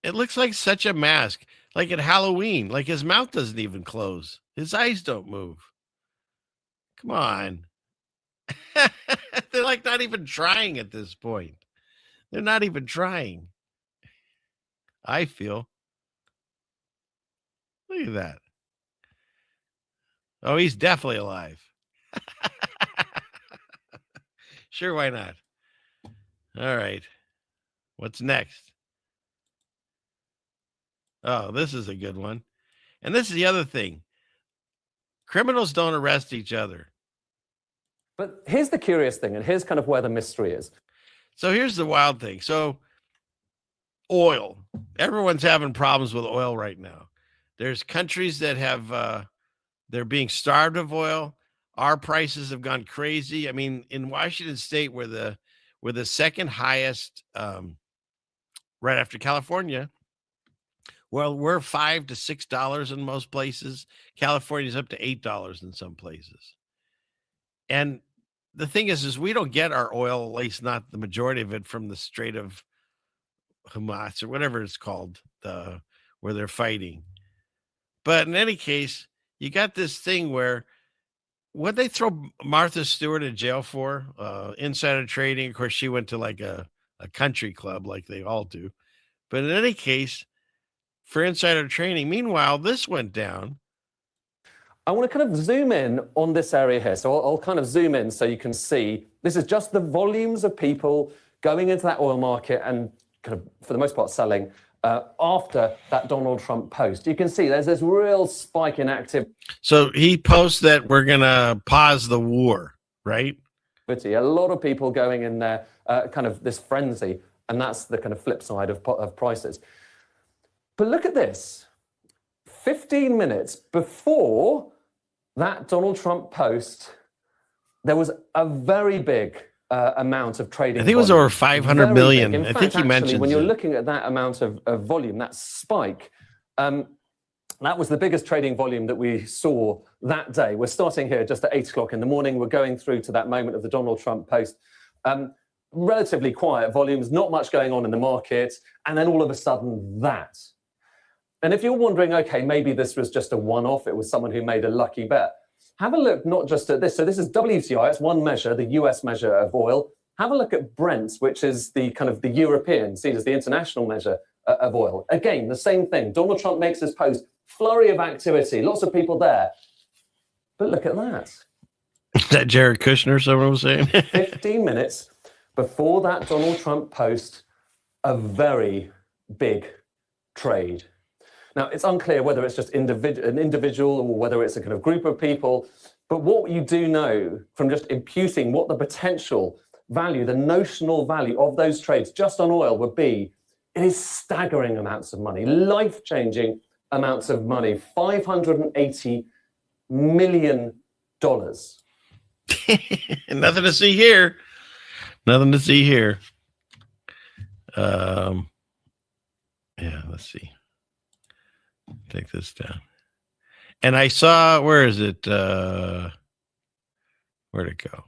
It looks like such a mask. Like at Halloween. Like his mouth doesn't even close. His eyes don't move. Come on. They're like not even trying at this point. They're not even trying. I feel. Look at that. Oh, he's definitely alive. Sure, why not? All right. What's next? Oh, this is a good one. And this is the other thing. Criminals don't arrest each other. But here's the curious thing, and here's kind of where the mystery is. So here's the wild thing. So oil. Everyone's having problems with oil right now. There's countries that have, they're being starved of oil. Our prices have gone crazy. I mean, in Washington State, we're the second highest, right after California. Well, we're $5 to $6 in most places. California's up to $8 in some places. And the thing is we don't get our oil, at least not the majority of it, from the Strait of Hamas or whatever it's called, where they're fighting. But in any case, you got this thing where what they throw Martha Stewart in jail for, insider trading. Of course, she went to like a country club like they all do. But in any case, for insider trading, meanwhile, this went down. I want to kind of zoom in on this area here. So I'll kind of zoom in so you can see. This is just the volumes of people going into that oil market and kind of, for the most part, selling after that Donald Trump post. You can see there's this real spike in activity. So he posts that we're going to pause the war, right? A lot of people going in there, kind of this frenzy. And that's the kind of flip side of prices. But look at this. 15 minutes before that Donald Trump post, there was a very big amount of trading. I think it was over 500 million. I think he mentioned when you're looking at that amount of volume, that spike, that was the biggest trading volume that we saw that day. We're starting here just at 8 o'clock in the morning. We're going through to that moment of the Donald Trump post. Relatively quiet volumes, not much going on in the market. And then all of a sudden that. And if you're wondering, okay, maybe this was just a one-off, it was someone who made a lucky bet. Have a look not just at this. So this is WTI, it's one measure, the US measure of oil. Have a look at Brent, which is the kind of the European, seen as the international measure of oil. Again, the same thing. Donald Trump makes his post, flurry of activity, lots of people there. But look at that. Is that Jared Kushner, someone was saying? 15 minutes before that Donald Trump post, a very big trade. Now, it's unclear whether it's just an individual or whether it's a kind of group of people. But what you do know from just imputing what the potential value, the notional value of those trades just on oil would be, it is staggering amounts of money, life-changing amounts of money, $580 million. Nothing to see here. Nothing to see here. Yeah, let's see. Take this down. And I saw, where is it? Where'd it go?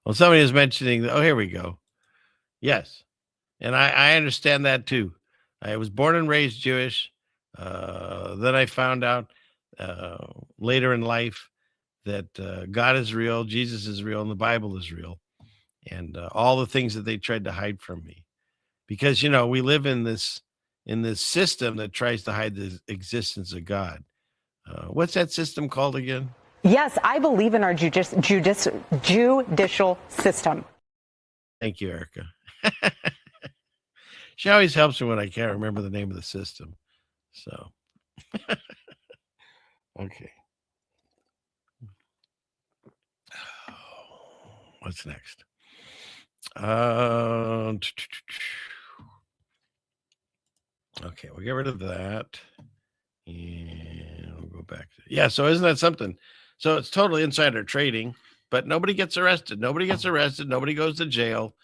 Well, somebody is mentioning, oh, here we go. Yes. And I understand that too. I was born and raised Jewish. Then I found out later in life that God is real, Jesus is real, and the Bible is real. And all the things that they tried to hide from me. Because, we live in this system that tries to hide the existence of God. What's that system called again? Yes, I believe in our judicial system. Thank you, Erica. She always helps me when I can't remember the name of the system. So, okay. What's next? Okay, we'll get rid of that. And we'll go back to, yeah, so isn't that something? So it's totally insider trading, but nobody gets arrested. Nobody gets arrested. Nobody goes to jail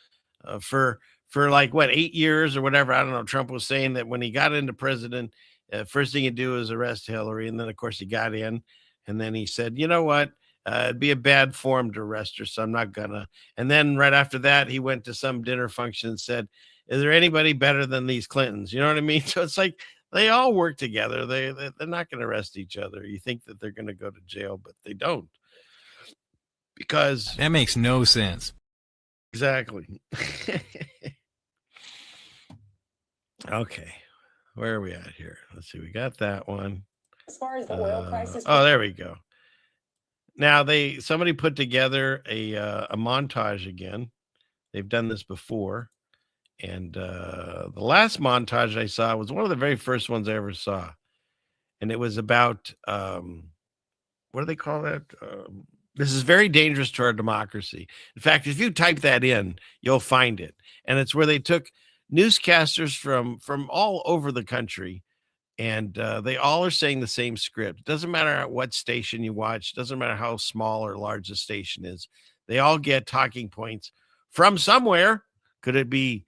for like, 8 years or whatever. I don't know. Trump was saying that when he got into president, first thing he'd do is arrest Hillary. And then, of course, he got in. And then he said, you know what? It'd be a bad form to arrest her, so I'm not gonna. And then right after that, he went to some dinner function and said, is there anybody better than these Clintons? You know what I mean? So it's like they all work together. They're not going to arrest each other. You think that they're going to go to jail, but they don't. Because that makes no sense. Exactly. Okay. Where are we at here? Let's see. We got that one. As far as the oil prices. Oh, there we go. Now somebody put together a montage again. They've done this before. And the last montage I saw was one of the very first ones I ever saw. And it was about, what do they call that? This is very dangerous to our democracy. In fact, if you type that in, you'll find it. And it's where they took newscasters from all over the country. And they all are saying the same script. It doesn't matter what station you watch. It doesn't matter how small or large the station is. They all get talking points from somewhere. Could it be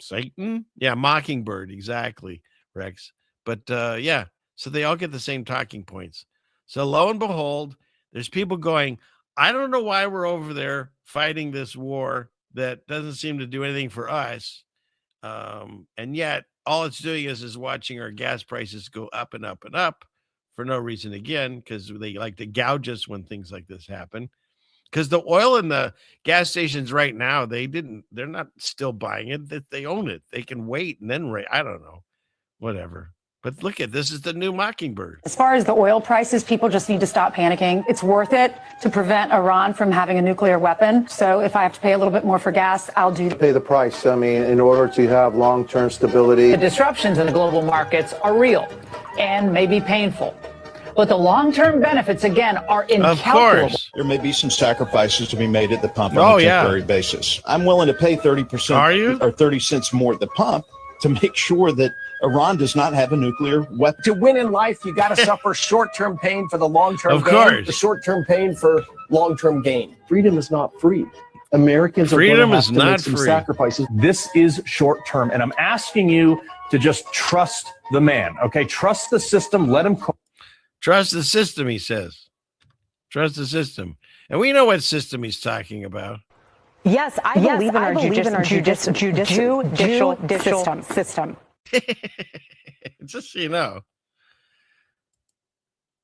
Satan? Yeah, Mockingbird, exactly, Rex. But yeah, so they all get the same talking points. So lo and behold, there's people going, I don't know why we're over there fighting this war that doesn't seem to do anything for us. And yet all it's doing is watching our gas prices go up and up and up for no reason again, because they like to gouge us when things like this happen. Because the oil in the gas stations right now, they're not still buying it, that they own it. They can wait and then I don't know, whatever. But look at this is the new Mockingbird. As far as the oil prices, people just need to stop panicking. It's worth it to prevent Iran from having a nuclear weapon. So if I have to pay a little bit more for gas, I'll do that. Pay the price. I mean, in order to have long-term stability. The disruptions in the global markets are real and may be painful. But the long-term benefits, again, are incalculable. Of course. There may be some sacrifices to be made at the pump on a temporary basis. I'm willing to pay 30% or 30 cents more at the pump to make sure that Iran does not have a nuclear weapon. To win in life, you got to suffer short-term pain for the long-term Of gain. course. The short-term pain for long-term gain. Freedom is not free. Americans Freedom are is going to have to not make some free. sacrifices. This is short-term, and I'm asking you to just trust the man, okay? Trust the system. Let him. Trust the system, he says. Trust the system. And we know what system he's talking about. Yes, I believe in our judicial system. Just so you know.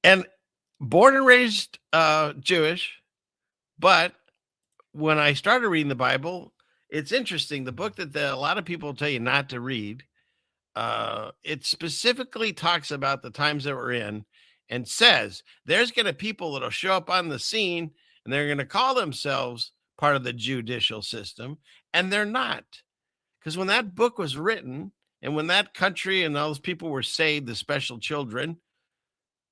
And born and raised Jewish, but when I started reading the Bible, it's interesting. The book that a lot of people tell you not to read, it specifically talks about the times that we're in and says there's going to people that'll show up on the scene and they're going to call themselves part of the judicial system, and they're not. Because when that book was written and when that country and those people were saved, the special children,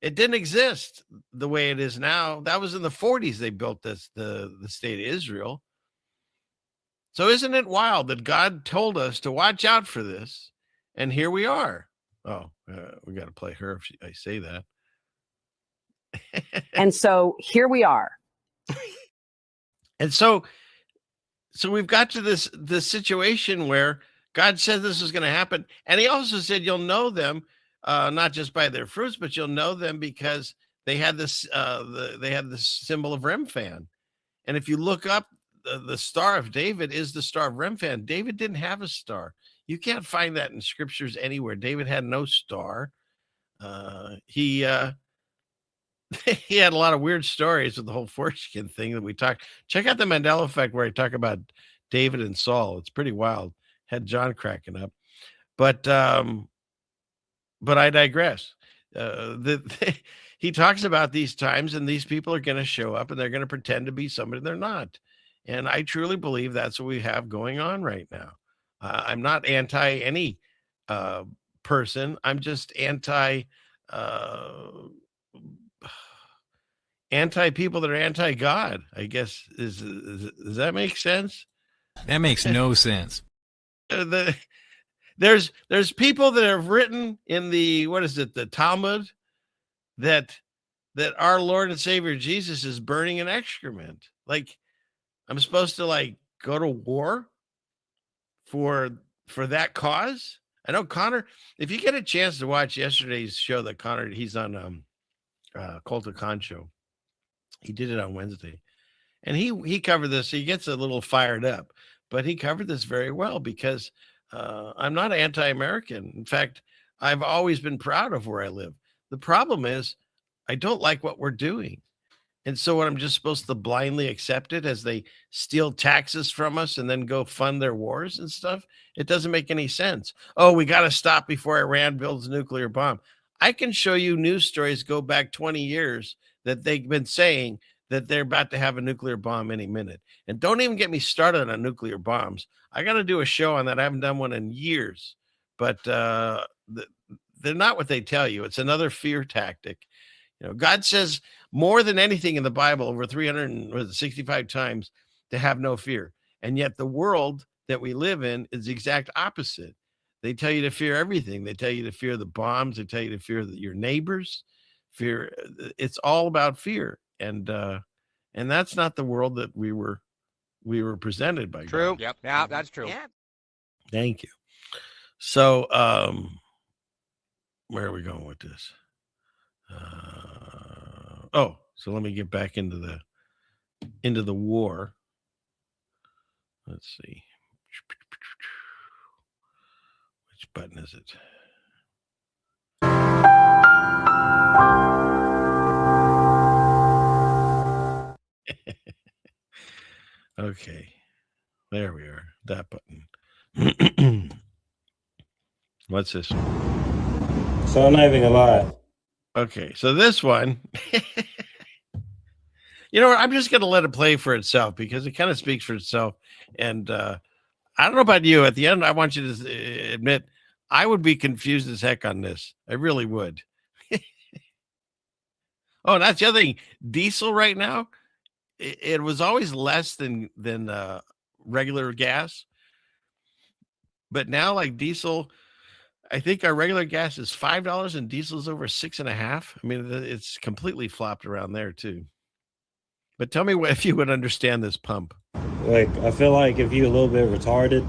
it didn't exist the way it is now. That was in the 40s they built this, the state of Israel. So isn't it wild that God told us to watch out for this, and here we are. Oh, we got to play her if I say that. And so here we are. And so we've got to this situation where God said this was going to happen. And he also said, you'll know them, not just by their fruits, but you'll know them because they had this, they had this symbol of Remphan. And if you look up, the Star of David is the Star of Remphan. David didn't have a star. You can't find that in scriptures anywhere. David had no star. He had a lot of weird stories with the whole foreskin thing that we talked. Check out the Mandela effect where I talk about David and Saul. It's pretty wild. Had John cracking up, but I digress. He talks about these times, and these people are going to show up, and they're going to pretend to be somebody they're not. And I truly believe that's what we have going on right now. I'm not anti any person. I'm just anti people that are anti-God, I guess. Does that make sense? That makes no sense. There's people that have written in the Talmud that our Lord and Savior Jesus is burning an excrement. Like, I'm supposed to go to war for that cause? I know Connor, if you get a chance to watch yesterday's show that Connor, he's on Cult of Khan show. He did it on Wednesday, and he covered this. He gets a little fired up, but he covered this very well because I'm not anti-American. In fact, I've always been proud of where I live. The problem is I don't like what we're doing. And so what, I'm just supposed to blindly accept it as they steal taxes from us and then go fund their wars and stuff? It doesn't make any sense. Oh, we got to stop before Iran builds a nuclear bomb. I can show you news stories go back 20 years that they've been saying that they're about to have a nuclear bomb any minute. And don't even get me started on nuclear bombs. I got to do a show on that. I haven't done one in years, but they're not what they tell you. It's another fear tactic. You know, God says more than anything in the Bible over 365 times to have no fear. And yet the world that we live in is the exact opposite. They tell you to fear everything. They tell you to fear the bombs. They tell you to fear your neighbors. Fear. It's all about fear. And that's not the world that we were presented by. True. God. Yep. Yeah, that's true. Yeah. Thank you. So, where are we going with this? So let me get back into into the war. Let's see. Which button is it? Okay. There we are. That button. What's this one? So I'm not even gonna lie. Okay, so this one, you know what? I'm just gonna let it play for itself because it kind of speaks for itself. And I don't know about you. At the end, I want you to admit I would be confused as heck on this. I really would. Oh, and that's the other thing. Diesel right now, it was always less than regular gas, but now like diesel, I think our regular gas is $5 and diesel's over $6.50. I mean, it's completely flopped around there too. But tell me if you would understand this pump. Like, I feel like if you're a little bit retarded,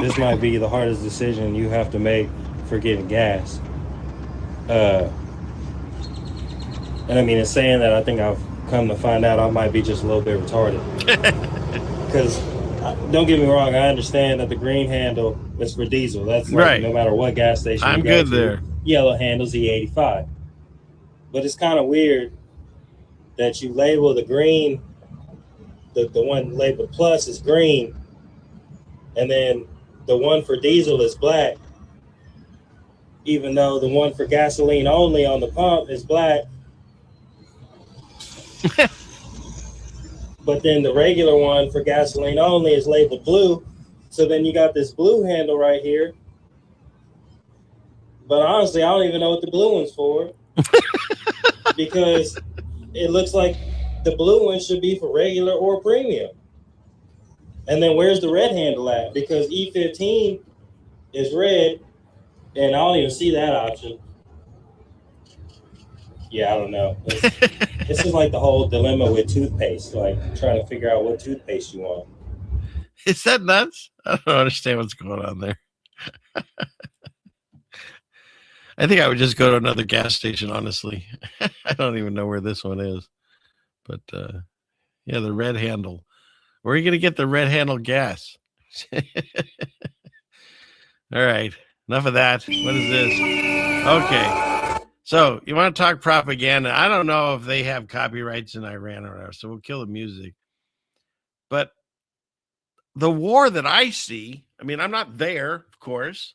this might be the hardest decision you have to make for getting gas. And I mean, in saying that, I think I've come to find out I might be just a little bit retarded. Because, don't get me wrong, I understand that the green handle is for diesel. That's like, right. No matter what gas station I'm you go good to, there. Yellow handle's E85. But it's kind of weird that you label the green, the one labeled plus is green, and then the one for diesel is black, even though the one for gasoline only on the pump is black. But then the regular one for gasoline only is labeled blue. So then you got this blue handle right here. But honestly, I don't even know what the blue one's for. Because it looks like the blue one should be for regular or premium. And then where's the red handle at? Because E15 is red, and I don't even see that option. Yeah, I don't know. This is like the whole dilemma with toothpaste, like trying to figure out what toothpaste you want. Is that nuts? I don't understand what's going on there. I think I would just go to another gas station, honestly. I don't even know where this one is. But, yeah, the red handle. Where are you going to get the red handle gas? All right. Enough of that. What is this? Okay. So you want to talk propaganda? I don't know if they have copyrights in Iran or whatever, so we'll kill the music. But the war that I see, I mean, I'm not there, of course.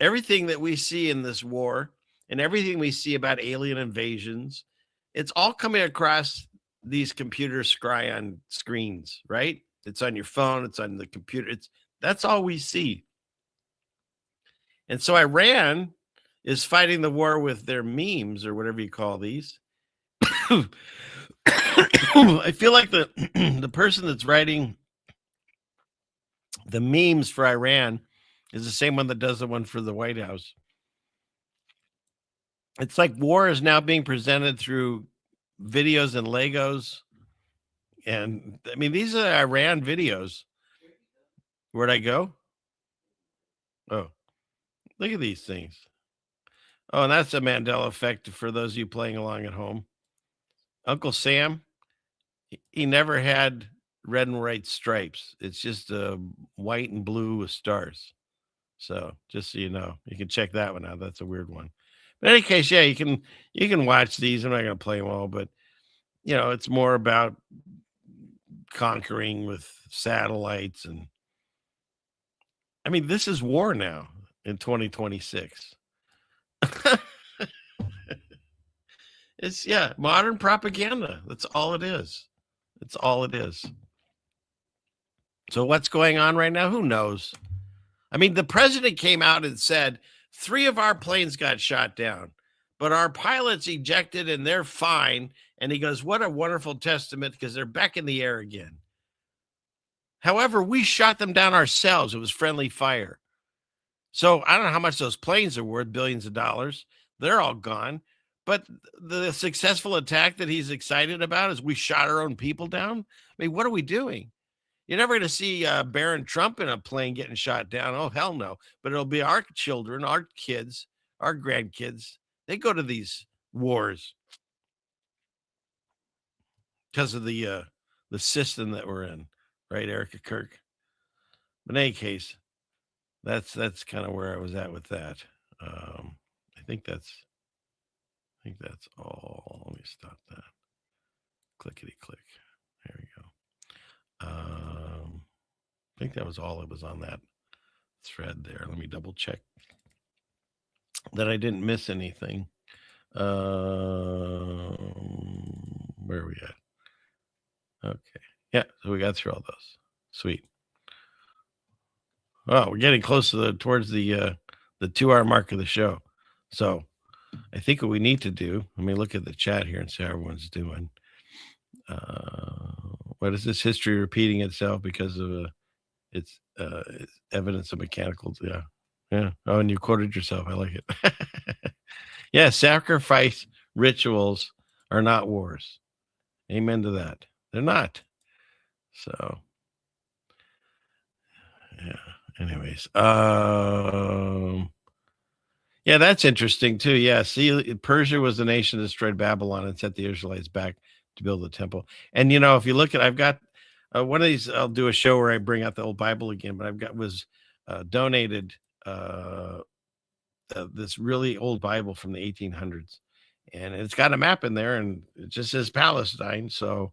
Everything that we see in this war and everything we see about alien invasions, it's all coming across these computer scry-on screens, right? It's on your phone, it's on the computer. That's all we see. And so Iran is fighting the war with their memes or whatever you call these. I feel like the person that's writing the memes for Iran is the same one that does the one for the White House. It's like war is now being presented through videos and Legos. And I mean, these are Iran videos. Where'd I go? Oh, look at these things. Oh, and that's a Mandela effect for those of you playing along at home. Uncle Sam, he never had red and white stripes. It's just white and blue with stars. So just so you know, you can check that one out. That's a weird one. But in any case, yeah, you can watch these. I'm not going to play them all, but you know, it's more about conquering with satellites. And I mean, this is war now in 2026. It's modern propaganda. That's all it is. It's all it is. So what's going on right now? Who knows? I mean, the president came out and said 3 of our planes got shot down, but our pilots ejected and they're fine. And he goes, what a wonderful testament, because they're back in the air again. However, we shot them down ourselves. It was friendly fire. So I don't know how much those planes are worth, billions of dollars. They're all gone. But the successful attack that he's excited about is we shot our own people down. I mean, what are we doing? You're never going to see Barron Trump in a plane getting shot down. Oh, hell no. But it'll be our children, our kids, our grandkids. They go to these wars because of the system that we're in, right, Erica Kirk? But in any case, that's kind of where I was at with that. I think that's all. Let me stop that. Clickety click. There we go. I think that was all that was on that thread there. Let me double check that I didn't miss anything. Where are we at? Okay. Yeah, so we got through all those. Sweet. Oh, we're getting close to towards the 2-hour mark of the show. So I think what we need to do, let me look at the chat here and see how everyone's doing. What is this? History repeating itself because of it's evidence of mechanical. Yeah. Oh, and you quoted yourself. I like it. Yeah, sacrifice rituals are not wars. Amen to that. They're not. So, yeah. Anyways, yeah, that's interesting too. Yeah, see, Persia was the nation that destroyed Babylon and set the Israelites back to build the temple. And if you look at, I've got one of these. I'll do a show where I bring out the old Bible again. But was donated this really old Bible from the 1800s, and it's got a map in there, and it just says Palestine. So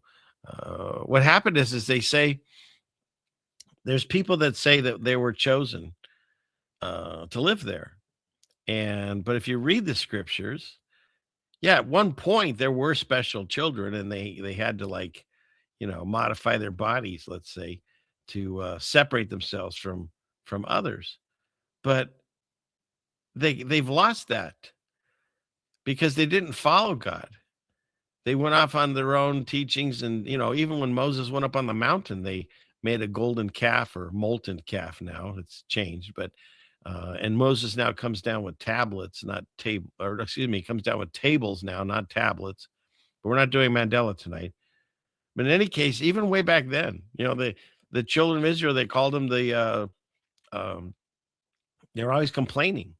what happened is they say there's people that say that they were chosen to live there. But if you read the scriptures, yeah, at one point there were special children, and they had to modify their bodies, let's say, to separate themselves from others. But they've lost that because they didn't follow God. They went off on their own teachings, and even when Moses went up on the mountain, they made a golden calf, or molten calf. Now it's changed, but and Moses now comes down with tablets, comes down with tables now, not tablets. But we're not doing Mandela tonight. But in any case, even way back then, the children of Israel, they called them they were always complaining.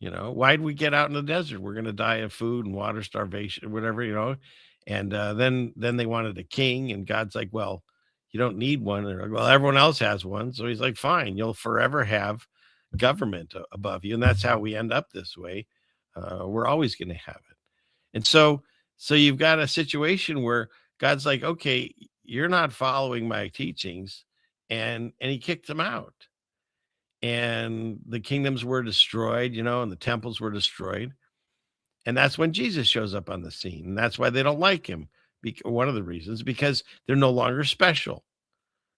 Why'd we get out in the desert? We're going to die of food and water starvation or whatever, And then they wanted a king, and God's like, well, you don't need one. They're like, well, everyone else has one. So he's like, fine, you'll forever have government above you. And that's how we end up this way. We're always going to have it. And so you've got a situation where God's like, okay, you're not following my teachings. And he kicked them out. And the kingdoms were destroyed, and the temples were destroyed. And that's when Jesus shows up on the scene. And that's why they don't like him. One of the reasons, because they're no longer special.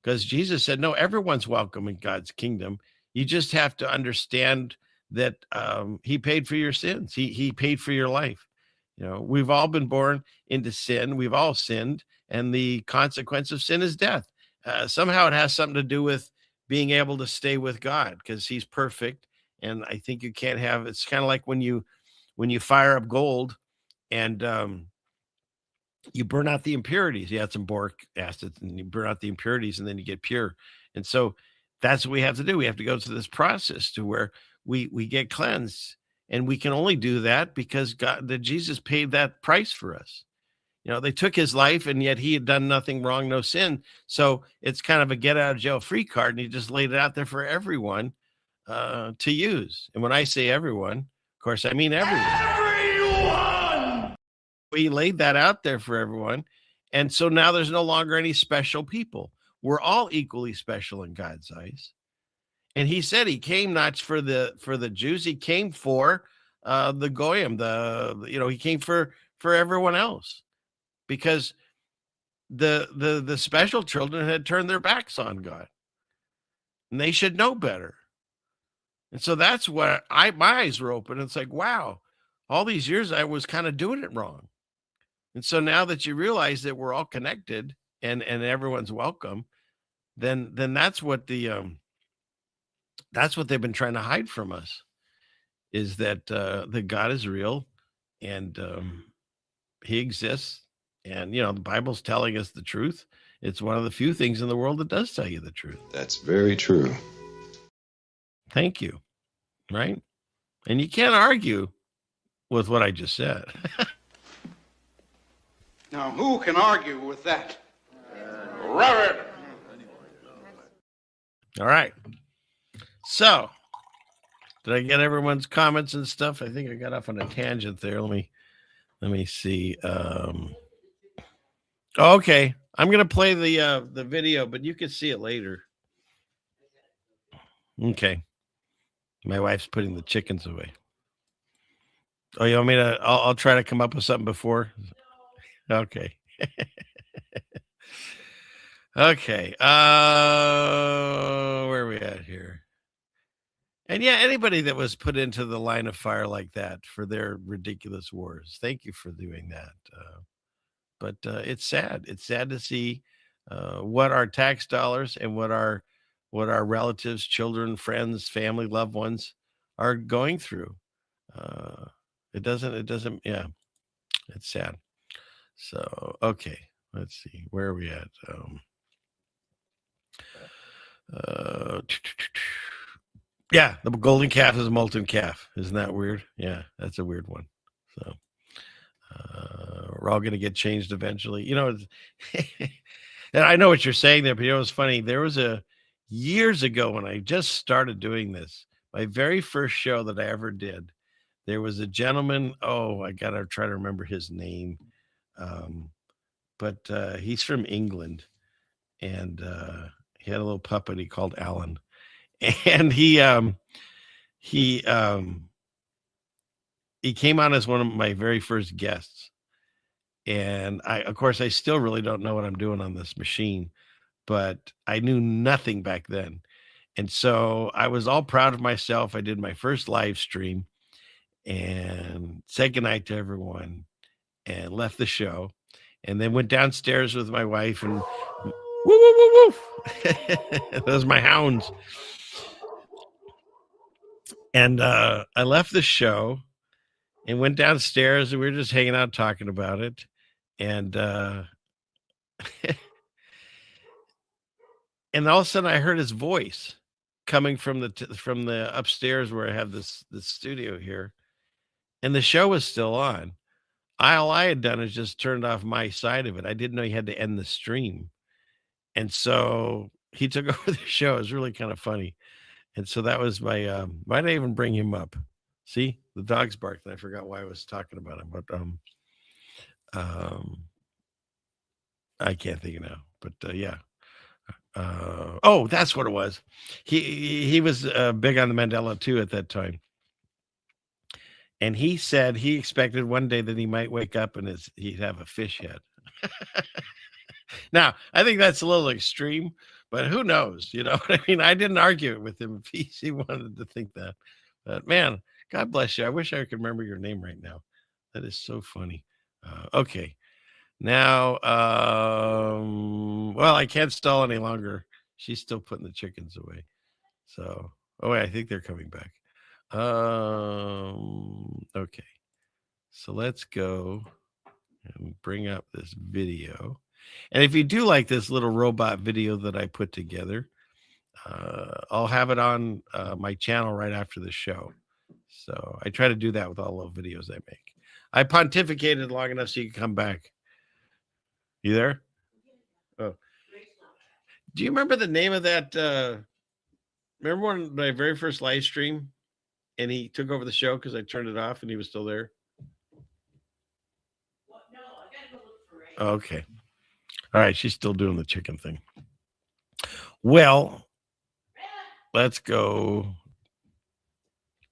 Because Jesus said, no, everyone's welcome in God's kingdom. You just have to understand that he paid for your sins. He paid for your life. We've all been born into sin. We've all sinned. And the consequence of sin is death. Somehow it has something to do with being able to stay with God, because he's perfect. And I think you can't have, it's kind of like when you fire up gold and you burn out the impurities. You add some boric acid and you burn out the impurities, and then you get pure. And so that's what we have to do. We have to go through this process to where we get cleansed, and we can only do that because Jesus paid that price for us. They took his life, and yet he had done nothing wrong, no sin. So it's kind of a get out of jail free card, and he just laid it out there for everyone to use. And when I say everyone, of course, I mean everyone. We laid that out there for everyone. And so now there's no longer any special people. We're all equally special in God's eyes. And he said he came not for the Jews. He came for the Goyim. He came for everyone else. Because the special children had turned their backs on God, and they should know better. And so that's what my eyes were open. It's like, wow, all these years I was kind of doing it wrong. And so now that you realize that we're all connected and everyone's welcome, then that's what that's what they've been trying to hide from us, is that God is real, and he exists. And, the Bible's telling us the truth. It's one of the few things in the world that does tell you the truth. That's very true. Thank you. Right? And you can't argue with what I just said. Now, who can argue with that? All right. So, did I get everyone's comments and stuff? I think I got off on a tangent there. Let me see. Okay, I'm gonna play the video, but you can see it later. Okay. My wife's putting the chickens away. Oh, you want me to? I'll try to come up with something before. Okay. Okay. Where are we at here? And yeah, anybody that was put into the line of fire like that for their ridiculous wars, thank you for doing that. But it's sad. It's sad to see what our tax dollars and what our relatives, children, friends, family, loved ones are going through. It doesn't. Yeah, it's sad. So okay, let's see. Where are we at? Yeah, the golden calf is a molten calf. Isn't that weird? Yeah, that's a weird one. So we're all going to get changed eventually. You know, and I know what you're saying there, but you know, it's funny. There was years ago when I just started doing this, my very first show that I ever did, there was a gentleman. Oh, I got to try to remember his name. But he's from England, and he had a little puppet he called Alan. And he came on as one of my very first guests. And of course, I still really don't know what I'm doing on this machine, but I knew nothing back then. And so I was all proud of myself. I did my first live stream and said goodnight to everyone and left the show, and then went downstairs with my wife and woo, woo, woo, woo. Those are my hounds. And I left the show and went downstairs, and we were just hanging out talking about it. And and all of a sudden I heard his voice coming from the upstairs where I have this studio here, and the show was still on. All I had done is just turned off my side of it. I didn't know he had to end the stream. And so he took over the show. It was really kind of funny. And so that was my, why did I even bring him up? See, the dog's barked, and I forgot why I was talking about him. But I can't think of now. But yeah. Oh, that's what it was. He was big on the Mandela too at that time. And he said he expected one day that he might wake up and he'd have a fish head. Now, I think that's a little extreme, but who knows? You know what I mean? I didn't argue it with him if he wanted to think that. But man, God bless you. I wish I could remember your name right now. That is so funny. Okay. Now, well, I can't stall any longer. She's still putting the chickens away. So, oh, wait, I think they're coming back. Okay. So let's go and bring up this video. And if you do like this little robot video that I put together, I'll have it on my channel right after the show. So I try to do that with all the videos I make. I pontificated long enough so you can come back. You there? Oh. Do you remember the name of that? Remember when my very first live stream and he took over the show because I turned it off and he was still there? Okay. All right. She's still doing the chicken thing. Well, let's go.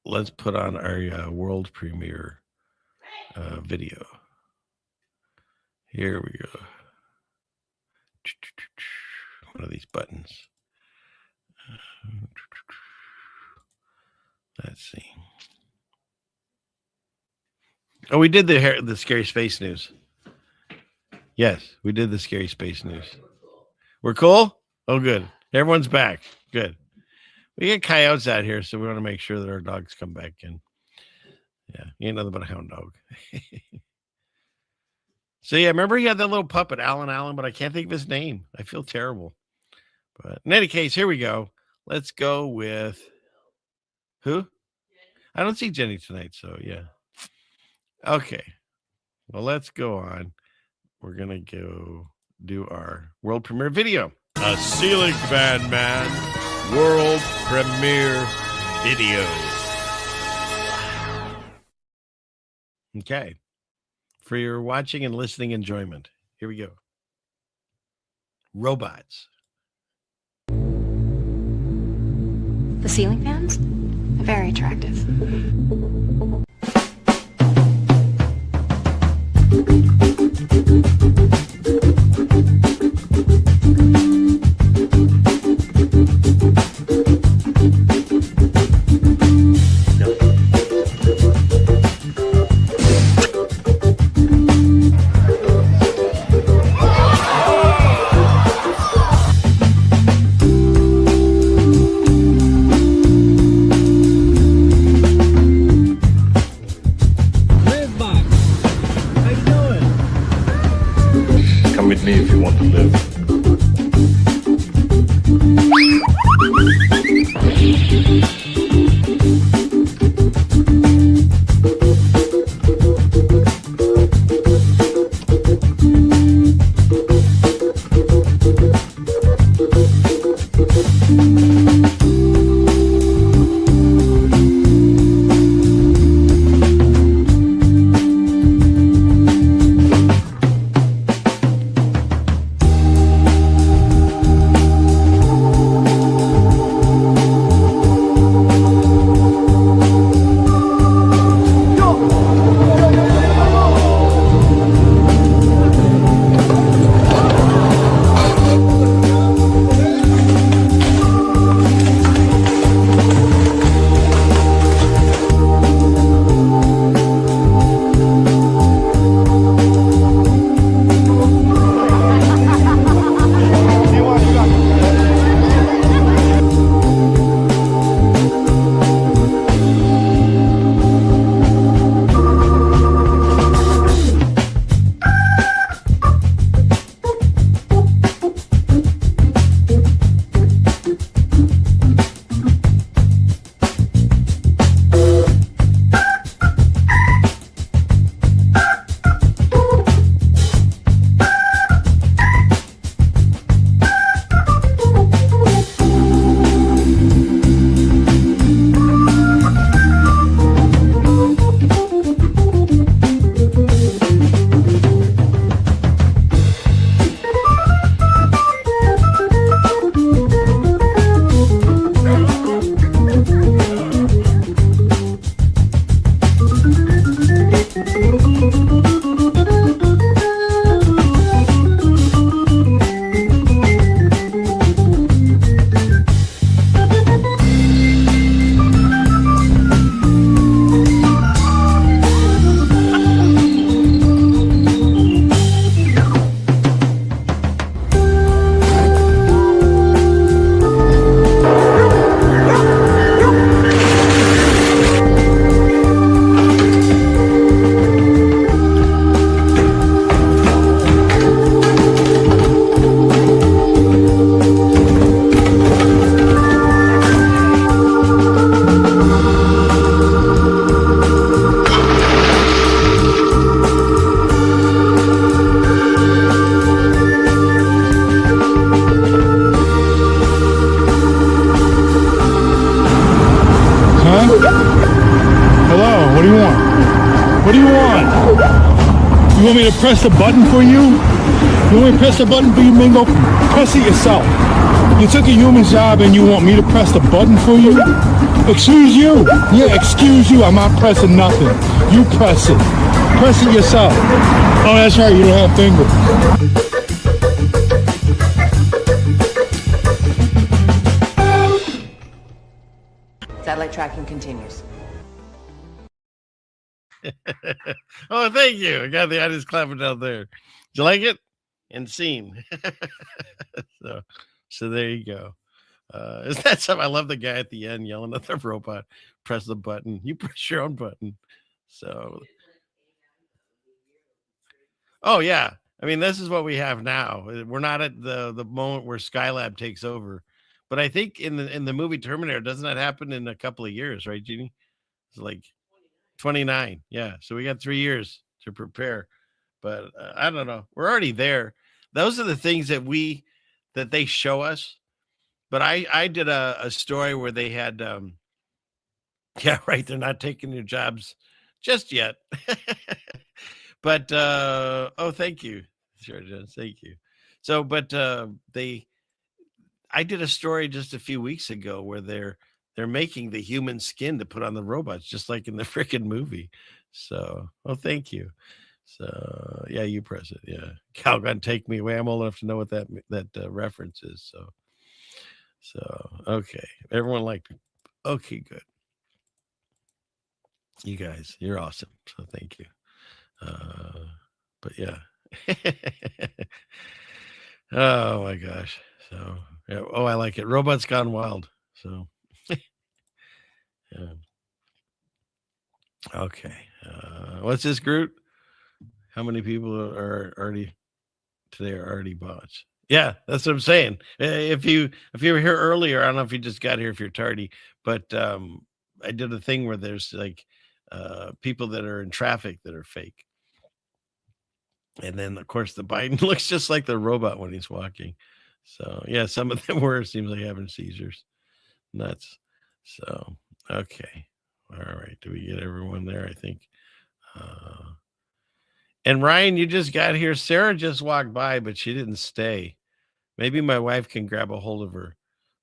Let's put on our world premiere video. Here we go. One of these buttons. Let's see. Oh, we did the scary space news. Yes, we did the scary space news. We're cool? Oh, good. Everyone's back. Good. We get coyotes out here, so we want to make sure that our dogs come back in. Yeah, he ain't nothing but a hound dog. So, yeah, remember he had that little puppet, Alan, but I can't think of his name. I feel terrible. But in any case, here we go. Let's go with who? I don't see Jenny tonight, so yeah. Okay. Well, let's go on. We're going to go do our world premiere video. A ceiling fan man world premiere video. Okay. For your watching and listening enjoyment, here we go. Robots. The ceiling fans? Very attractive. Come with me if you want to live. You want me to press the button for you? You want me to press the button for you, Mingo? Press it yourself. You took a human's job and you want me to press the button for you? Excuse you. Yeah, excuse you. I'm not pressing nothing. You press it. Press it yourself. Oh, that's right. You don't have fingers. Satellite tracking continues. Oh, thank you. I got the audience clapping down there. Did you like it? And scene. So there you go. Is that something? I love the guy at the end yelling at the robot, press the button. You press your own button. So, oh yeah. I mean, this is what we have now. We're not at the moment where Skylab takes over, but I think in the movie Terminator, doesn't that happen in a couple of years, right, Jeannie? It's like 29. Yeah. So we got 3 years to prepare, but I don't know. We're already there. those are the things that they show us. But I did a story where they had, yeah, right. They're not taking your jobs just yet. But, oh, thank you. Sure, thank you. So, but I did a story just a few weeks ago where they're making the human skin to put on the robots, just like in the freaking movie. So, oh, thank you. So, yeah, you press it. Yeah. Calgon, take me away. I'm old enough to know what that reference is. So, okay. Everyone liked it. Okay, good. You guys, you're awesome. So thank you. But yeah. Oh my gosh. So, yeah. Oh, I like it. Robots Gone Wild. So, yeah. Okay. What's this, Groot? How many people are already bots? Yeah, that's what I'm saying. If you were here earlier, I don't know if you just got here if you're tardy, but I did a thing where there's like people that are in traffic that are fake. And then of course the Biden looks just like the robot when he's walking. So yeah, some of them were, seems like having seizures. Nuts. So okay. All right. Do we get everyone there? I think. And Ryan, you just got here. Sarah just walked by, but she didn't stay. Maybe my wife can grab a hold of her.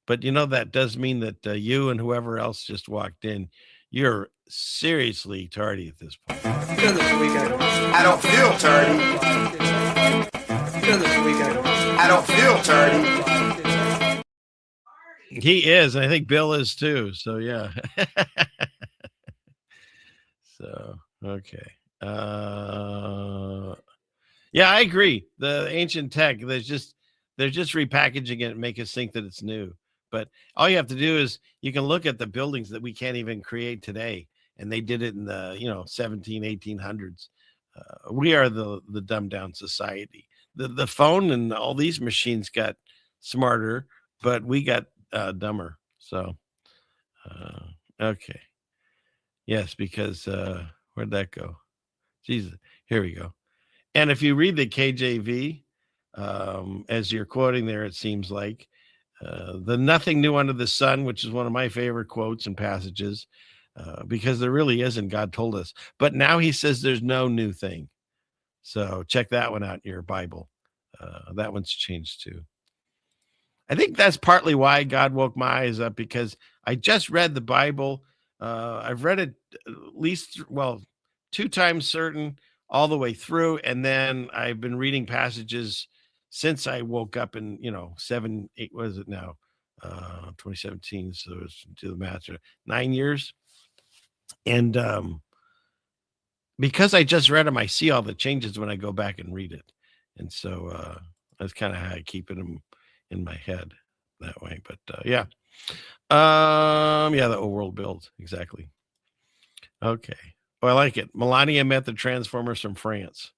But you know, that does mean that you and whoever else just walked in, you're seriously tardy at this point. I don't feel tardy. I don't feel tardy. He is. I think Bill is too. So yeah. So okay. Yeah, I agree. The ancient tech, they're just repackaging it and make us think that it's new. But all you have to do is you can look at the buildings that we can't even create today, and they did it in the 1800s. We are the dumbed down society. The phone and all these machines got smarter, but we got dumber. So okay, yes, because where'd that go? Jesus, here we go. And if you read the KJV, as you're quoting there, it seems like the nothing new under the sun, which is one of my favorite quotes and passages, because there really isn't. God told us. But now he says there's no new thing. So check that one out in your Bible. That one's changed too. I think that's partly why God woke my eyes up, because I just read the Bible. I've read it at least, 2 times certain, all the way through. And then I've been reading passages since I woke up in, 7, 8, what is it now? 2017. So it's to the master 9 years. And because I just read them, I see all the changes when I go back and read it. And so that's kind of how I keep it in my head that way. But yeah. The old world build. Exactly. Okay. Oh, I like it. Melania met the Transformers from France.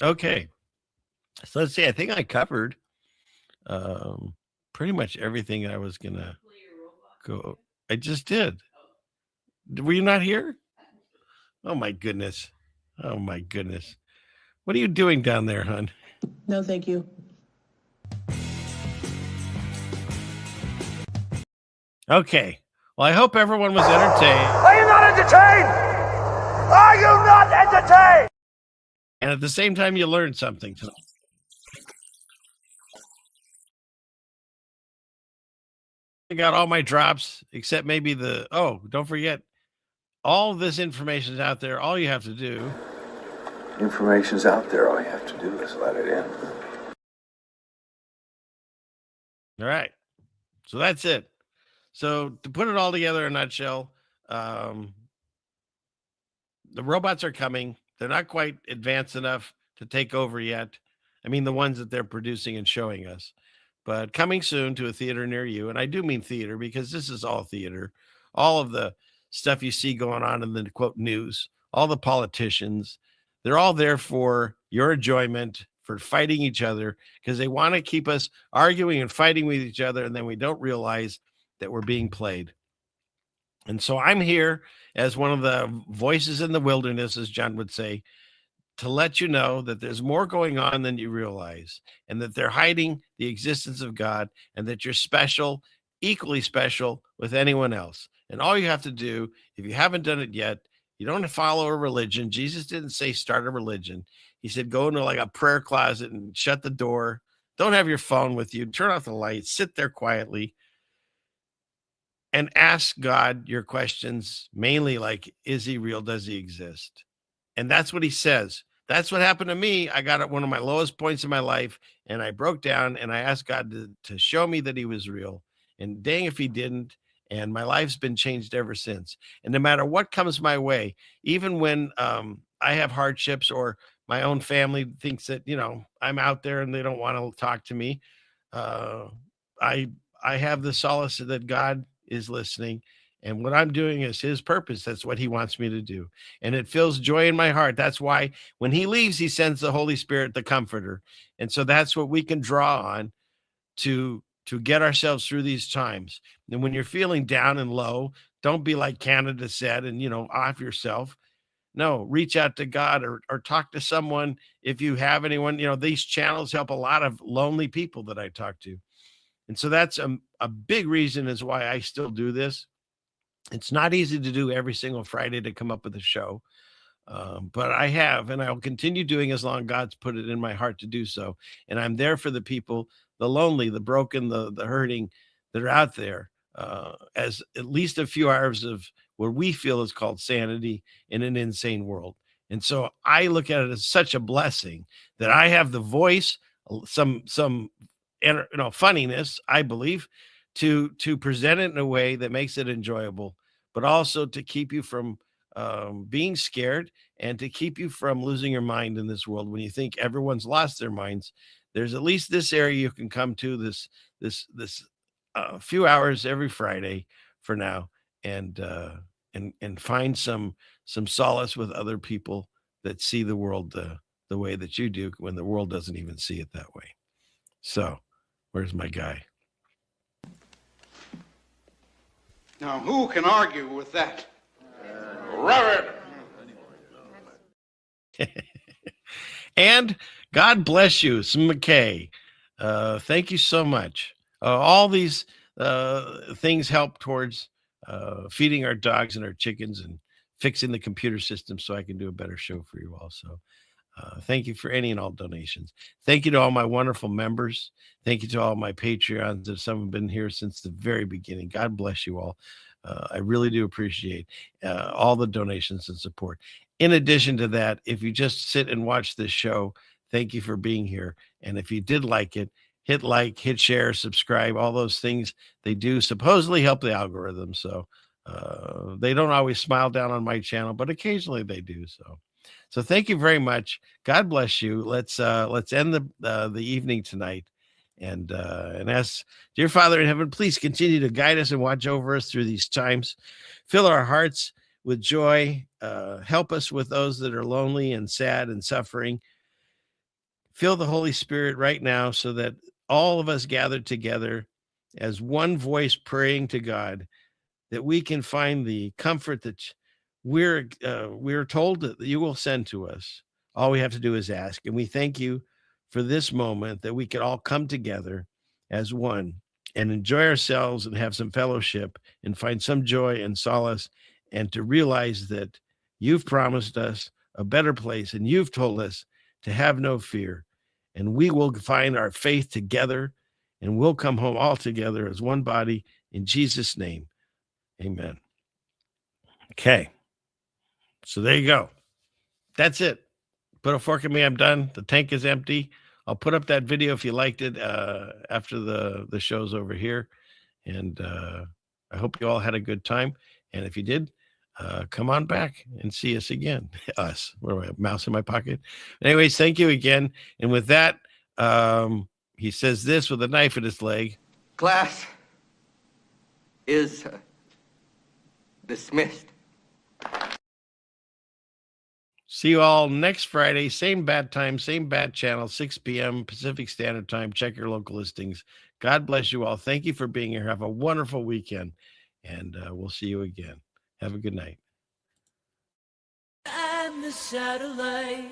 Okay. So let's see. I think I covered pretty much everything I was going to go. I just did. Were you not here? Oh, my goodness. Oh, my goodness. What are you doing down there, hon? No, thank you. Okay. Well, I hope everyone was entertained. Are you not entertained? Are you not entertained? And at the same time, you learned something tonight. I got all my drops, except maybe don't forget, all this information is out there. All you have to do. Information's out there. All you have to do is let it in. All right. So that's it. So to put it all together in a nutshell, the robots are coming. They're not quite advanced enough to take over yet. I mean, the ones that they're producing and showing us, but coming soon to a theater near you. And I do mean theater, because this is all theater. All of the stuff you see going on in the quote news, all the politicians, they're all there for your enjoyment, for fighting each other, because they want to keep us arguing and fighting with each other. And then we don't realize that we're being played. And so I'm here as one of the voices in the wilderness, as John would say, to let you know that there's more going on than you realize, and that they're hiding the existence of God, and that you're special, equally special with anyone else. And all you have to do, if you haven't done it yet, you don't follow a religion. Jesus didn't say start a religion. He said go into like a prayer closet and shut the door. Don't have your phone with you. Turn off the lights. Sit there quietly and ask God your questions, mainly like, is he real? Does he exist? And that's what he says. That's what happened to me. I got at one of my lowest points in my life, and I broke down, and I asked God to show me that he was real. And dang if he didn't. And my life's been changed ever since. And no matter what comes my way, even when I have hardships or my own family thinks that, I'm out there and they don't want to talk to me, I have the solace that God is listening, and what I'm doing is his purpose. That's what he wants me to do, and it fills joy in my heart. That's why when he leaves, he sends the Holy Spirit, the comforter. And so that's what we can draw on to get ourselves through these times. And when you're feeling down and low, don't be like Canada said and off yourself. No, reach out to God or talk to someone if you have anyone. These channels help a lot of lonely people that I talk to. And so that's a big reason is why I still do this. It's not easy to do every single Friday to come up with a show, but I have, and I'll continue doing as long as God's put it in my heart to do so. And I'm there for the people, the lonely, the broken, the hurting that are out there, as at least a few hours of what we feel is called sanity in an insane world. And so I look at it as such a blessing that I have the voice, some funniness, I believe, to present it in a way that makes it enjoyable, but also to keep you from being scared and to keep you from losing your mind in this world. When you think everyone's lost their minds, there's at least this area you can come to this few hours every Friday for now, and find some solace with other people that see the world the way that you do when the world doesn't even see it that way. So where's my guy? Now, who can argue with that? Robert! And God bless you, some McKay. Thank you so much. All these things help towards feeding our dogs and our chickens and fixing the computer system so I can do a better show for you all. So thank you for any and all donations. Thank you to all my wonderful members. Thank you to all my Patreons that some have been here since the very beginning. God bless you all. I really do appreciate all the donations and support. In addition to that, if you just sit and watch this show, thank you for being here. And if you did like it, hit like, hit share, subscribe, all those things. They do supposedly help the algorithm. So they don't always smile down on my channel, but occasionally they do. So thank you very much. God bless you. Let's end the evening tonight. And ask, dear Father in heaven, please continue to guide us and watch over us through these times. Fill our hearts with joy. Help us with those that are lonely and sad and suffering. Fill the Holy Spirit right now so that all of us gathered together as one voice praying to God, that we can find the comfort that we're told that you will send to us. All we have to do is ask. And we thank you for this moment that we could all come together as one and enjoy ourselves and have some fellowship and find some joy and solace, and to realize that you've promised us a better place and you've told us to have no fear, and we will find our faith together and we'll come home all together as one body in Jesus' name. Amen. Okay. So there you go. That's it. Put a fork in me. I'm done. The tank is empty. I'll put up that video if you liked it after the show's over here. And I hope you all had a good time. And if you did, come on back and see us again. Us. What do I have? Mouse in my pocket? Anyways, thank you again. And with that, he says this with a knife in his leg. Class is dismissed. See you all next Friday. Same bad time, same bad channel, 6 p.m. Pacific Standard Time. Check your local listings. God bless you all. Thank you for being here. Have a wonderful weekend. And we'll see you again. Have a good night. I'm the satellite.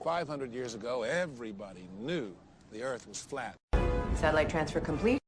$500 years ago, everybody knew the Earth was flat. Satellite transfer complete.